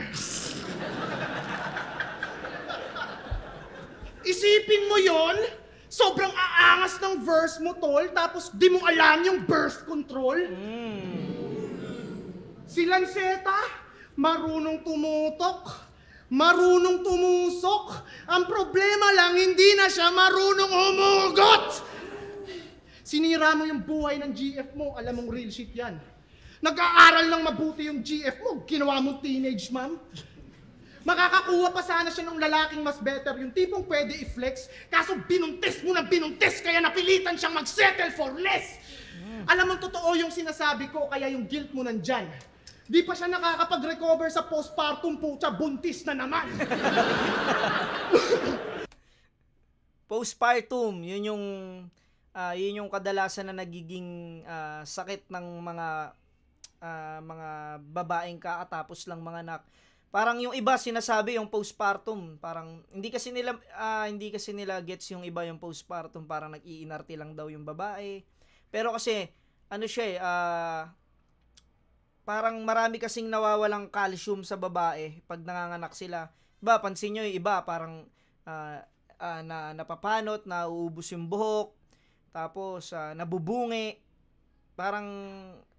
Isipin mo yon, sobrang aangas ng verse mo, tol, tapos di mo alam yung birth control. Si Lanceta, marunong tumutok, marunong tumusok. Ang problema lang, hindi na siya marunong humugot. Sinira mo yung buhay ng GF mo, alam mong real shit yan. Nag-aaral ng mabuti yung GF mo, ginawa mong teenage mom. Makakakuha pa sana siya ng lalaking mas better, yung tipong pwede i-flex, kaso binuntis mo ng binuntis, kaya napilitan siyang mag-settle for less. Alam mo, totoo yung sinasabi ko, kaya yung guilt mo nandyan. Di pa siya nakakapag-recover sa postpartum, putya, buntis na naman. Postpartum, yun yung kadalasan na nagiging sakit ng mga babaeng kakatapos lang mga anak. Parang yung iba sinasabi yung postpartum, parang hindi kasi nila gets yung iba yung postpartum, parang nag-iinarte lang daw yung babae. Pero kasi ano siya parang marami kasing nawawalang calcium sa babae pag nanganganak sila. Diba, pansin nyo yung iba parang napapanot, nauubos yung buhok, tapos nabubungi, parang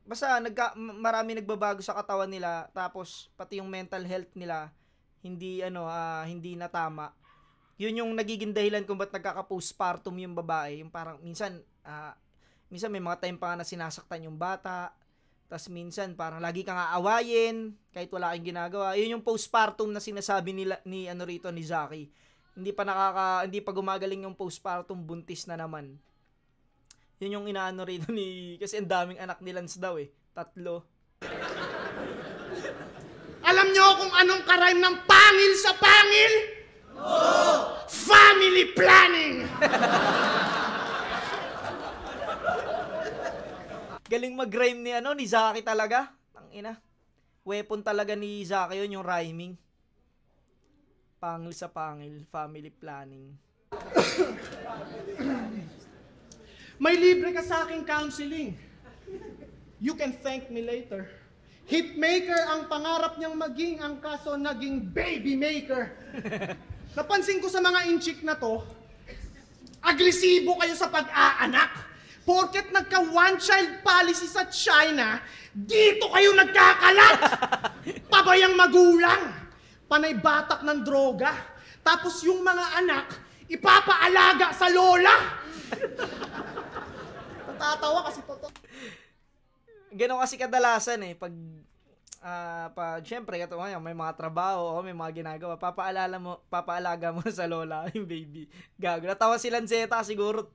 basta marami nagbabago sa katawan nila, tapos pati yung mental health nila hindi na tama. Yun yung nagiging dahilan kung ba't nagkaka-postpartum yung babae, yung parang minsan may mga time pa na sinasaktan yung bata, tas minsan parang lagi kang aawayin kahit wala kang ginagawa. Yun yung postpartum na sinasabi ni Zaki. Hindi pa gumagaling yung postpartum, buntis na naman. Yun yung inaano rito kasi ang daming anak ni Lance daw 3. Alam nyo kung anong karime ng pangil sa pangil? Family planning! Galing mag-rhyme ni Zaki talaga. Tangina. Weapon talaga ni Zaki yun, yung rhyming. Pangil sa pangil, family planning. May libre ka sa aking counseling. You can thank me later. Hitmaker ang pangarap niyang maging, ang kaso naging baby maker. Napansin ko sa mga inchik na to, agresibo kayo sa pag-aanak. Porket nagka one-child policy sa China, dito kayo nagkakalat! Pabayang magulang, panay batak ng droga, tapos yung mga anak, ipapaalaga sa lola! Natatawa kasi totoo. Ganon kasi kadalasan eh, pag syempre may mga trabaho o may mga ginagawa, papaalaga mo sa lola yung baby. Gago. Natawa si Lanceta siguro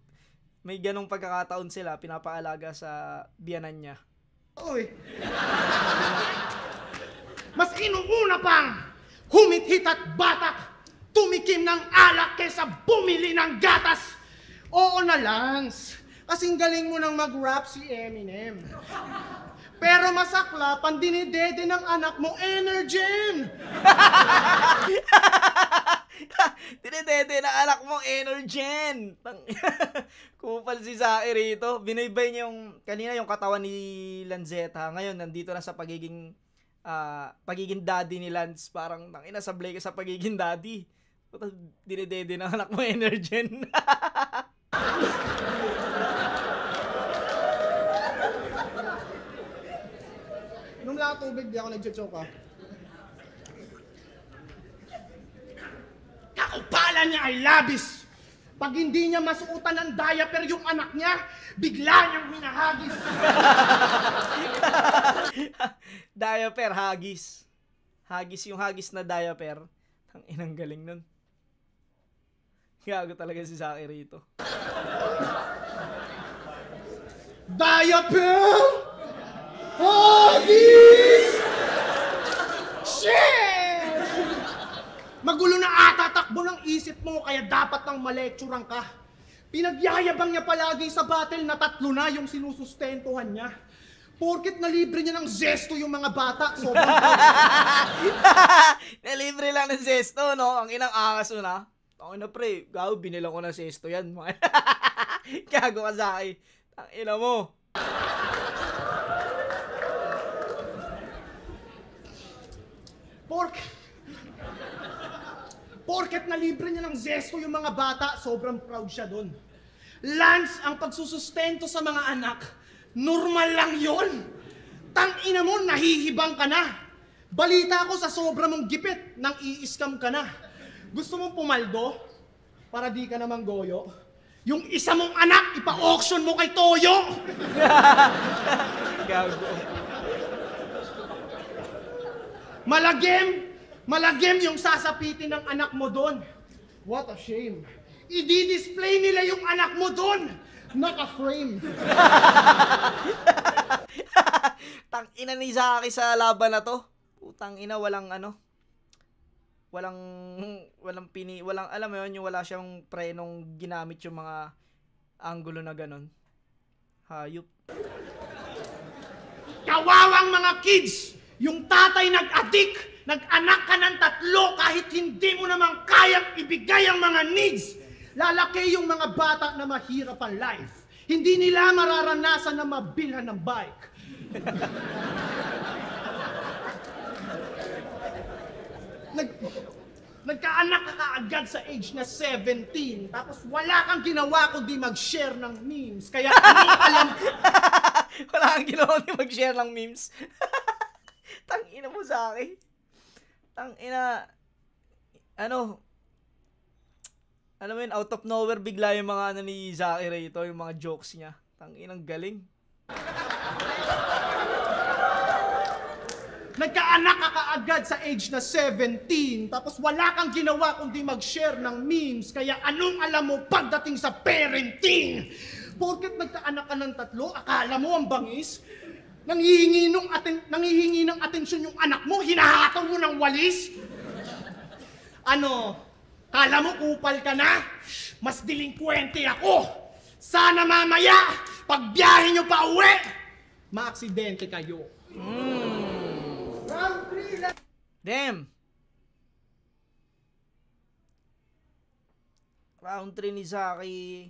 may ganong pagkakataon sila, pinapaalaga sa biyanan niya. Uy. Mas inuuna pang humithit at batak, tumikim ng alak kesa bumili ng gatas. Oo na, Lance. Kasing galing mo nang mag-rap si Eminem. Pero masakla, pandinidede ng anak mo, Energen! Dinidede ng anak mo, Energen! Kupal si Zaki rito. Binaybay niya kanina yung katawan ni Lanceta. Ngayon, nandito na sa pagiging daddy ni Lance. Parang, sablay ka sa pagiging daddy. Dinidede ng anak mo, Energen. Nung lang tubig, di ako nag-choke ah. Kakupalan niya ay labis. Pag hindi niya masuutan ng diaper yung anak niya, bigla niyang hinahagis. Diaper, hagis. Hagis, yung hagis na diaper. Ang inang galing nun. Gago talaga si Zaki rito. Diaper! Hagis! Shit! Magulo na ata takbo ng isip mo, kaya dapat nang malekturan ka. Pinagyayabang niya palagi sa battle na 3 na yung sinusustentuhan niya. Porket nalibre niya ng zesto yung mga bata. Sobrang Nalibre lang ng zesto, no? Ang inang aso na. Ang ina pre, gago, binilang ko ng zesto yan. Gago ka Zaki. Ang ina mo. Porket nalibre niya ng zesto yung mga bata, sobrang proud siya doon. Lance, ang pagsusustento sa mga anak, normal lang yon. Tangina mo, nahihibang ka na. Balita ko sa sobra mong gipit, nang i-scam ka na. Gusto mong pumaldo? Para di ka naman goyo? Yung isa mong anak, ipa-auction mo kay Toyo! Gago. Malagim yung sasapitin ng anak mo doon. What a shame. I-display nila yung anak mo doon. Naka-frame. Tang-ina ni Zaki sa laban na to. Putang ina, walang alam mo yun, yung wala siyang prenong ginamit yung mga anggulo na ganun. Hayop. Kawawang mga kids! Yung tatay nag-addict, nag-anak ka ng 3 kahit hindi mo naman kayang ibigay ang mga needs. Lalaki yung mga bata na mahirap ang life. Hindi nila mararanasan na mabilhan ng bike. Nagkaanak ka kaagad sa age na 17, tapos wala kang ginawa kundi mag-share ng memes. Kaya anong alam ko? Wala kang ginawa kundi mag-share ng memes. Tang-ina mo Zaki. Tang-ina, alam mo yun, out of nowhere bigla yung mga ni Zaki rito, yung mga jokes niya. Tang-inang galing. Nagkaanak ka kaagad sa age na 17, tapos wala kang ginawa kundi mag-share ng memes. Kaya anong alam mo pagdating sa parenting? Porket nagkaanak ka ng 3, akala mo ang bangis? Nanghihingi ng atensyon yung anak mo, hinahataw mo ng walis? Ano? Kala mo kupal ka na? Mas delinkwente ako! Sana mamaya, pag biyahe nyo pa uwi, maaksidente kayo. Round 3 lang. Damn! Round 3 ni Zaki.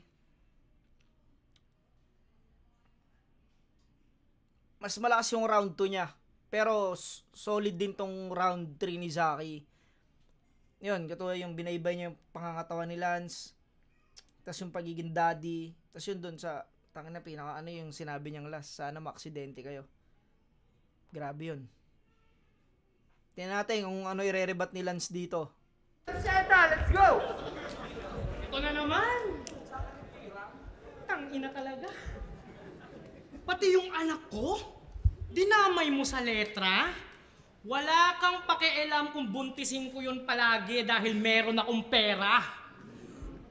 Mas malakas yung round 2 niya. Pero solid din tong round 3 ni Zaki. Yun, katulad yung binaybay niya yung pangangatawan ni Lance. Tapos yung pagiging daddy. Tapos yun dun sa, tangina pinaka ano yung sinabi niyang last, sana maaksidente kayo. Grabe yun. Tingnan natin kung ano ire-rebat ni Lance dito. Lanceta, let's go! Ito na naman. Tangina talaga. Pati yung anak ko, dinamay mo sa letra. Wala kang pakialam kung buntisin ko yun palagi dahil meron akong pera.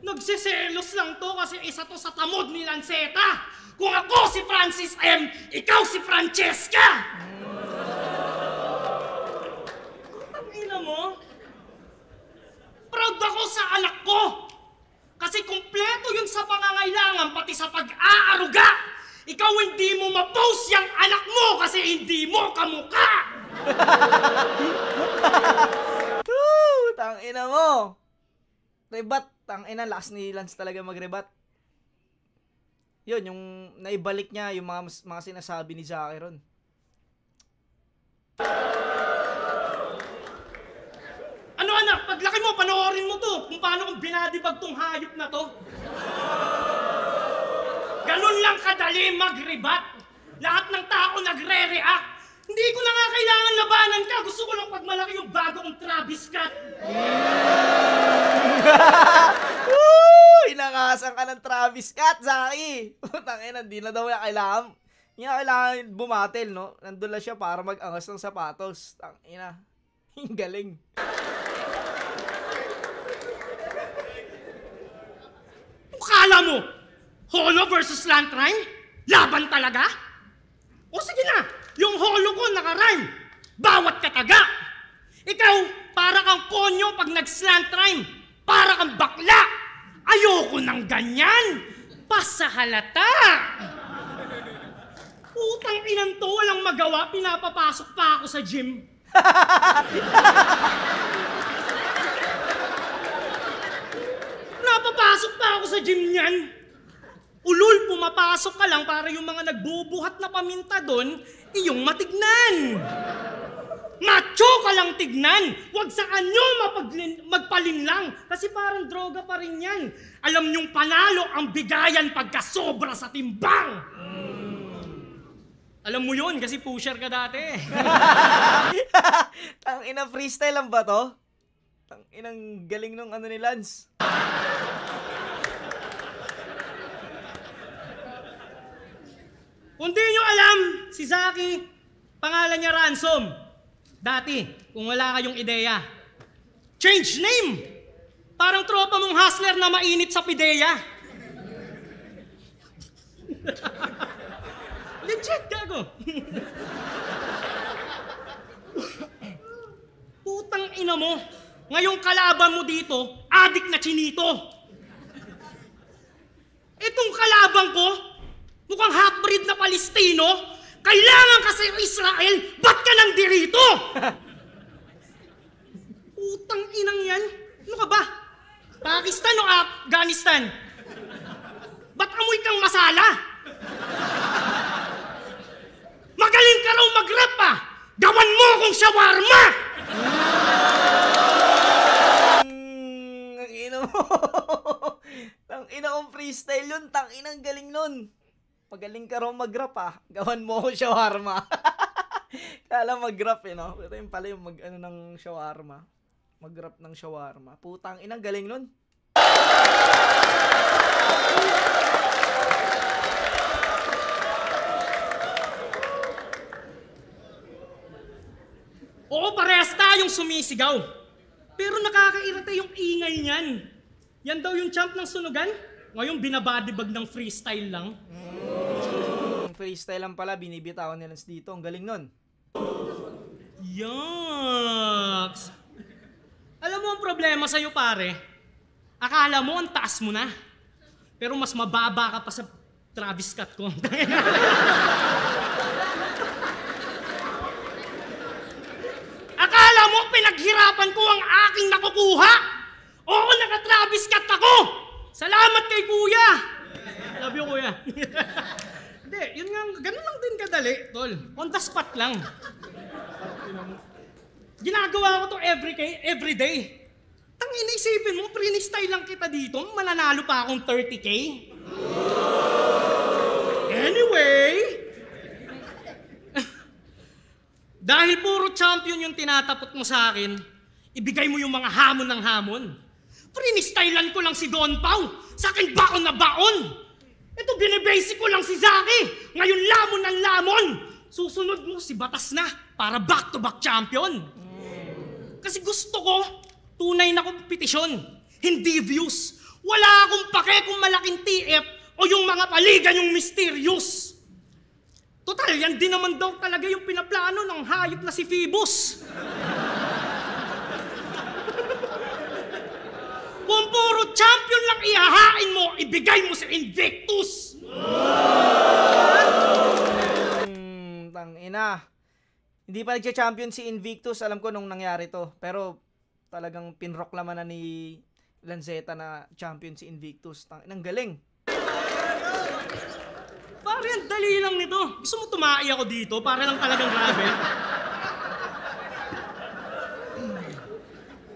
Nagsiselos lang to kasi isa to sa tamod ni Lanceta. Kung ako si Francis M., ikaw si Francesca! Tangina mo? Proud ako sa anak ko! Kasi kumpleto yun sa pangangailangan pati sa pag-aaruga! Ikaw hindi mo ma-post yung anak mo kasi hindi mo kamukha! Tangina mo! Rebat, tangina, lakas ni Lance talaga mag-rebat. Yun, yung naibalik niya yung mga sinasabi ni Zaki ron. Ano anak, paglaki mo, panoorin mo to kung paano kong binadibag tong hayop na to. Ganun lang kadali mag-rebat. Lahat ng tao nagre-react. Hindi ko na nga kailangan labanan ka. Gusto ko lang pag malaki yung bago kong Travis Scott. Inakasan ka ng Travis Scott, Zaki. Tangina, hindi na daw niya kailangan. Hindi na kailangan bumatil, no? Nandun lang siya para mag-angas ng sapatos. Tangina. Yung galing. Kala mo, Holo versus Lantrime? Laban talaga? O sige na, yung Holo ko naka-rhyme. Bawat kataga. Ikaw, para kang konyo pag nag-Slantrime. Para kang bakla. Ayoko ng ganyan. Pasahalata. Utang inan to, walang magawa. Pinapapasok pa ako sa gym. Napapasok pa ako sa gym niyan. Ulul, pumapasok ka lang para yung mga nagbubuhat na paminta doon, iyong matignan. Macho ka lang tignan. Huwag sa kanyo magpalinlang. Kasi parang droga pa rin yan. Alam nyong panalo ang bigayan pagka sobra sa timbang. Alam mo yun kasi pusher ka dati. Tangina, freestyle lang ba to? Tanginang galing nung ano ni Lance. Kung di nyo alam, si Zaki, pangalan niya Ransom. Dati, kung wala kayong ideya. Change name! Parang tropa mong hustler na mainit sa pideya. Legit, gago. Putang ina mo. Ngayong kalaban mo dito, adik na chinito. Itong kalaban ko, mukhang half-breed na Palestino, kailangan ka sa Israel, ba't ka nang dirito? Putang inang yan. Ano ka ba? Pakistan o Afghanistan? Ba't amoy kang masala? Magaling ka raw mag-rap ah! Gawan mo akong shawarma! Ang ina mo. Tangina kong freestyle yun. Tanginang galing nun. Magaling ka raw mag-rap ah. Gawan mo ako shawarma. Kala mag-rap eh, no? Ito yung pala yung mag-ano ng shawarma. Mag-rap ng shawarma. Putang inang galing nun. Oo, parehas tayong sumisigaw. Pero nakakairita yung ingay niyan. Yan daw yung champ ng sunugan. Ngayon binabadibag ng freestyle lang. Freestyle lang pala, binibitawan nila dito. Ang galing nun. Yucks! Alam mo ang problema sa'yo pare? Akala mo ang taas mo na. Pero mas mababa ka pa sa Travis Scott ko. Akala mo pinaghirapan ko ang aking nakukuha? Oo, naka-Travis Scott ako! Salamat kay kuya! Love you, kuya. Hindi, yun nga, ganun lang din kadali, tol. On the spot lang. Ginagawa ko to every day. Tangina, isipin mo, pre-style lang kita dito, mananalo pa akong 30K? Anyway, dahil puro champion yung tinatapot mo sa akin, ibigay mo yung mga hamon ng hamon. Pre-stylean ko lang si Don Pao, sa akin baon na baon. Ito, binibasic ko lang si Zaki, ngayon lamon ng lamon. Susunod mo si Batas na para back-to-back champion. Kasi gusto ko, tunay na kompetisyon, hindi views. Wala akong pake kung malaking TF o yung mga paligan yung mysterious. Total, yan din naman daw talaga yung pinaplano ng hayop na si Phoebus. Kung puro champion lang ihahain mo, ibigay mo si Invictus. Tangina. Hindi pa nagcha-champion si Invictus, alam ko nung nangyari to. Pero talagang pinroklaman na ni Lanceta na champion si Invictus. Tangina, ang galing. Pare, ang dali lang nito. Gusto mo tumai ako dito para lang talagang grabe?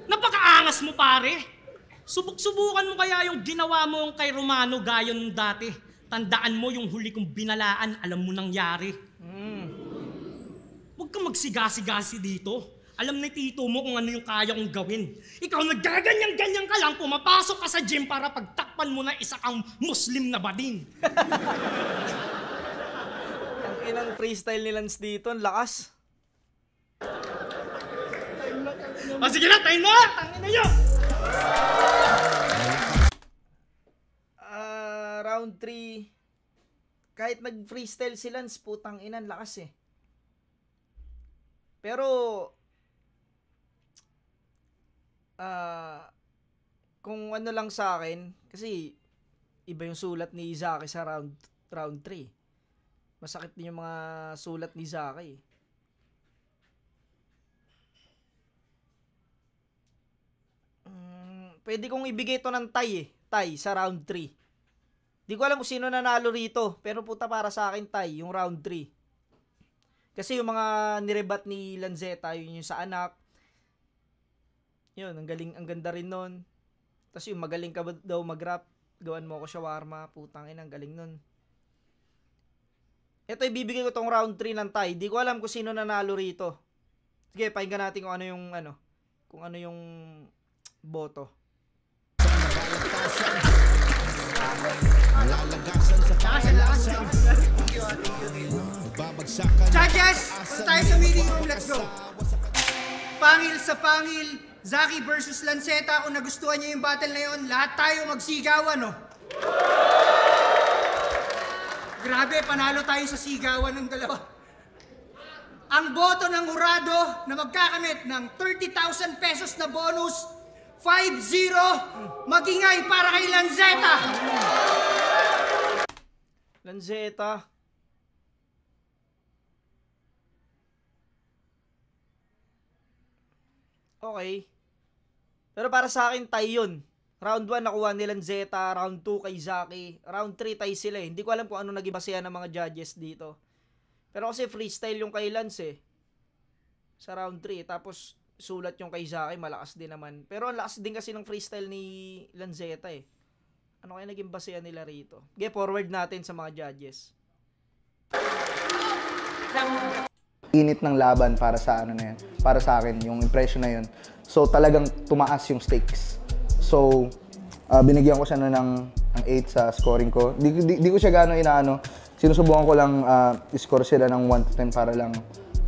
Napakaangas mo, pare. Subok-subukan mo kaya yung ginawa mo kay Romano gaya nung dati. Tandaan mo yung huli kong binalaan, alam mo nangyari. Huwag kang magsigasi-gasi dito. Alam ni tito mo kung ano yung kaya kong gawin. Ikaw naggaganyan-ganyan ka lang, pumapasok ka sa gym para pagtakpan mo na isa kang Muslim na bading. Ang inang freestyle ni Lance dito, ang lakas. Sige na, tayo na! Tangin na nyo! Round 3, kahit nag-freestyle si Lance, putang inan, lakas eh. Pero, kung ano lang sa akin, kasi iba yung sulat ni Zaki sa round 3. Masakit din yung mga sulat ni Zaki. Pwede kong ibigay to ng tie eh. Tie sa round 3. Di ko alam kung sino nanalo rito. Pero puta, para sa akin tie, yung round 3. Kasi yung mga nirebat ni Lanceta, yun yung sa anak. Yun, ang galing, ang ganda rin nun. Tapos yung magaling ka daw mag-rap, gawan mo ako shawarma. Putang ina, ang galing nun. Ito, ibibigay ko tong round 3 ng tie. Di ko alam kung sino nanalo rito. Sige, pakinggan natin kung ano yung boto. Judges, punta tayo sa meeting room. Let's go. Pangil sa pangil, Zaki versus Lanceta. Kung nagustuhan niyo yung battle na yun, lahat tayo magsigawan, no? Grabe, panalo tayo sa sigawan ng dalawa. Ang boto ng hurado na magkakamit ng 30,000 pesos na bonus, 5-0, magingay para kay Lanceta. Lanceta. Okay. Pero para sa akin, tie yun. Round 1 nakuha ni Lanceta, round 2 kay Zaki, round 3 tie sila eh. Hindi ko alam kung ano naging basehan ng mga judges dito. Pero kasi freestyle yung kay Lance eh. Sa round 3. Tapos sulat yung kay Zaki, malakas din naman. Pero ang lakas din kasi ng freestyle ni Lanceta eh. Ano kaya naging basehan nila rito? Okay, forward natin sa mga judges. Init ng laban para sa ano na yan, para sa akin, yung impression na yun. So talagang tumaas yung stakes. So binigyan ko siya ng 8 sa scoring ko. Di ko siya gaano inaano. Sinusubukan ko lang i-score sila ng 1 to 10 para lang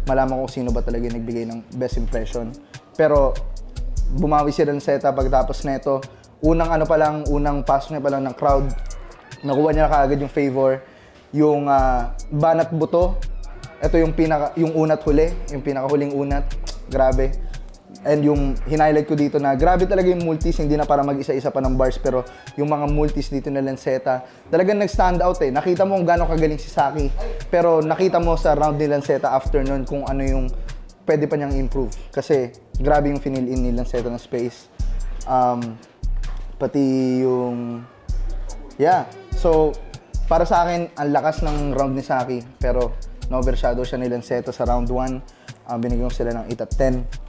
malaman ko sino ba talaga yung nagbigay ng best impression. Pero bumawi sila ng setup pagtapos nito. Unang pass niya pa lang ng crowd. Nakuha niya na kaagad yung favor. Yung banat buto. Ito yung unat huli, yung pinakahuling unat. Grabe. And yung hinighlight ko dito na grabe talaga yung multis, hindi na para mag-isa-isa pa ng bars, pero yung mga multis dito na Lanceta, talagang nag-stand out eh. Nakita mo kung gano'ng kagaling si Zaki, pero nakita mo sa round ni Lanceta after nun kung ano yung pwede pa niyang improve. Kasi grabe yung finil in ni Lanceta na space. Pati yung... Yeah. So, para sa akin, ang lakas ng round ni Zaki, pero na-overshadow siya ni Lanceta sa round 1. Binigyan ko sila ng 8 at 10.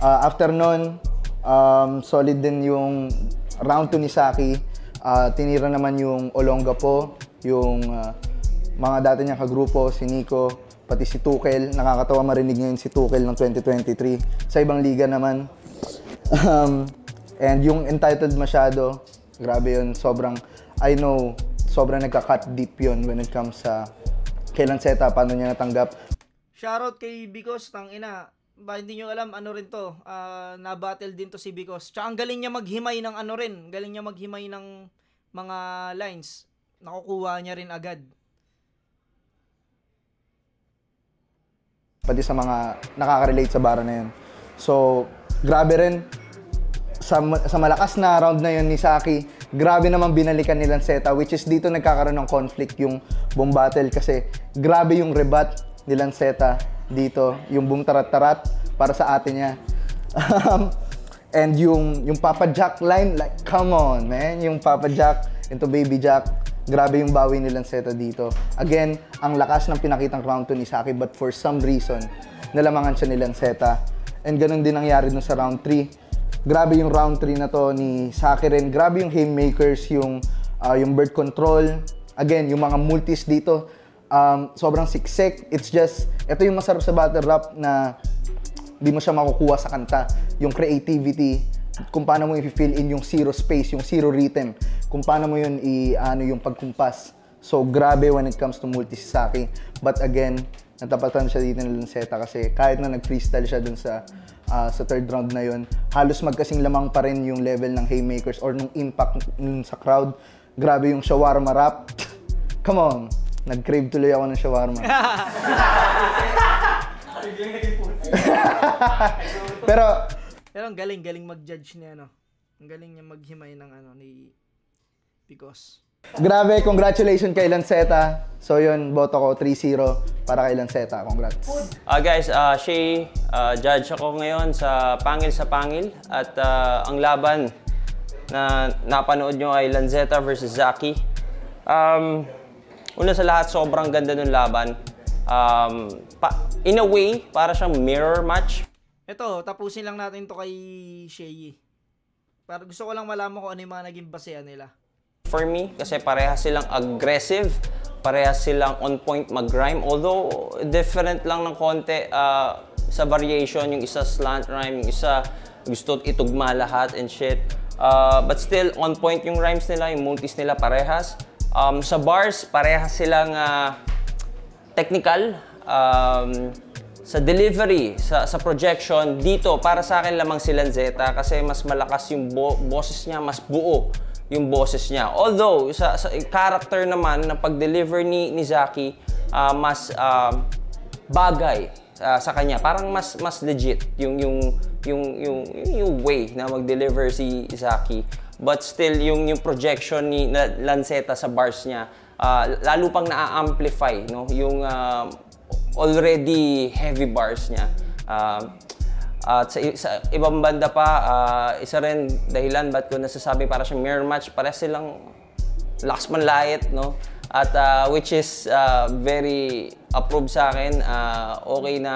After nun, Solid din yung round 2 ni Saki. Tinira naman yung Olongapo, yung mga dati niyang kagrupo, si Nico, pati si Tukel. Nakakatawa marinig ngayon si Tukel ng 2023. Sa ibang liga naman. And yung entitled masyado, grabe yun. Sobrang nagka-cut deep yun when it comes sa kay Lanceta, paano niya natanggap. Shoutout kay Bicos, tangina. Ba hindi nyo alam, ano rin to, na-battle din to si Bicos. Tsaka ang galing niya maghimay ng ano rin, galing niya maghimay ng mga lines. Nakukuha niya rin agad. Pati sa mga nakaka-relate sa bara na yun. So, grabe rin. Sa malakas na round na yun ni Saki, grabe naman binalikan ni Lanceta, which is dito nagkakaroon ng conflict yung buong battle kasi grabe yung rebat ni Lanceta dito, yung buong tarat-tarat para sa ate niya. And yung Papa Jack line, like, come on, man. Yung Papa Jack into Baby Jack, grabe yung bawi ni Lanceta dito. Again, ang lakas ng pinakitang round 2 ni Saki, but for some reason, nalamangan siya ni Lanceta. And ganun din nangyari dun sa round 3. Grabe yung round 3 na to ni Saki rin. Grabe yung haymakers, yung bird control. Again, yung mga multis dito, sobrang siksik. It's just, ito yung masarap sa battle rap na di mo siya makukuha sa kanta. Yung creativity, kung paano mo i-fill in yung zero space, yung zero rhythm, kung paano mo yun yung pagkumpas. So, grabe when it comes to multis si Saki. But again, natapatan siya dito ng Lanceta kasi kahit na nag-freestyle siya dun sa third round na yun, halos magkasing lamang pa rin yung level ng haymakers or nung impact sa crowd. Grabe yung shawarma rap. Come on, nag-crave tuloy ako ng shawarma. Pero ang galing mag-judge niya, no? Ang galing niya maghimay ng ni Bicos. Grabe, congratulations kay Lanceta. So yun, boto ko 3-0 para kay Lanceta. Congrats. Guys, Shay, judge ako ngayon sa Pangil. At ang laban na napanood nyo ay Lanceta versus Zaki. Una sa lahat, sobrang ganda ng laban. In a way, para siyang mirror match. Ito, tapusin lang natin to kay Shay. Para gusto ko lang malaman kung ano yung mga naging basehan nila. For me, kasi parehas silang aggressive, parehas silang on point mag-rhyme, although different lang ng konti sa variation, yung isa slant rhyme, yung isa gusto itugma lahat and shit. But still, on point yung rhymes nila, yung multis nila parehas. Sa bars, parehas silang technical. Sa delivery, sa projection, dito para sa akin lamang si Lanceta kasi mas malakas yung boses niya, mas buo yung boses niya. Although, sa character naman na pag-deliver ni Zaki, mas bagay sa kanya. Parang mas legit yung way na mag-deliver si Zaki. But still, yung projection ni Lanceta sa bars niya, lalo pang na-amplify, no? Yung already heavy bars niya. At sa ibang banda pa, isa rin dahilan ba't ko nasasabi para siyang mirror match, para silang lakas manlayit, no? At which is very approved sa akin, okay na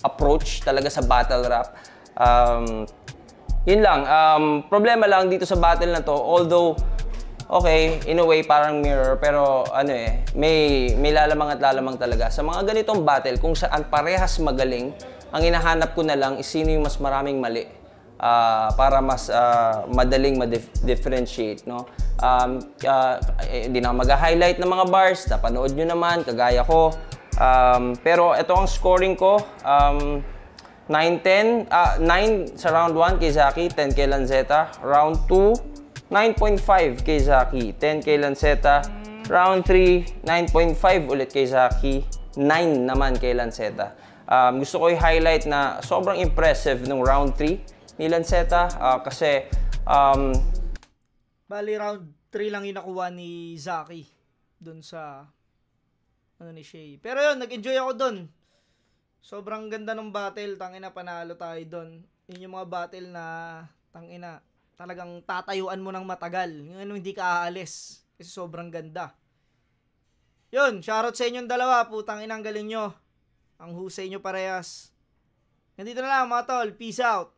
approach talaga sa battle rap. Yun lang, problema lang dito sa battle na to, although okay, in a way parang mirror, pero may lalamang at lalamang talaga. Sa mga ganitong battle, kung saan parehas magaling, ang hinahanap ko na lang is sino yung mas maraming mali para mas madaling ma-differentiate, no? Hindi na mag-highlight ng mga bars, napanood nyo naman, kagaya ko. Pero ito ang scoring ko, 9-10, 9 sa round 1 kay Zaki, 10 kay Lanceta. Round 2, 9.5 kay Zaki, 10 kay Lanceta. Round 3, 9.5 ulit kay Zaki, 9 naman kay Lanceta. Gusto ko i-highlight na sobrang impressive nung round 3 ni Lanceta kasi bali round 3 lang yung nakuha ni Zaki dun sa ni Shay. Pero yun, nag-enjoy ako dun. Sobrang ganda ng battle, tangina panalo tayo dun. Yun yung mga battle na tangina talagang tatayuan mo ng matagal. Yung hindi ka aalis kasi sobrang ganda. Yun, shoutout sa inyong dalawa, putang ina ang galing nyo. Ang husay nyo parehas. Nandito na lang mga tol. Peace out.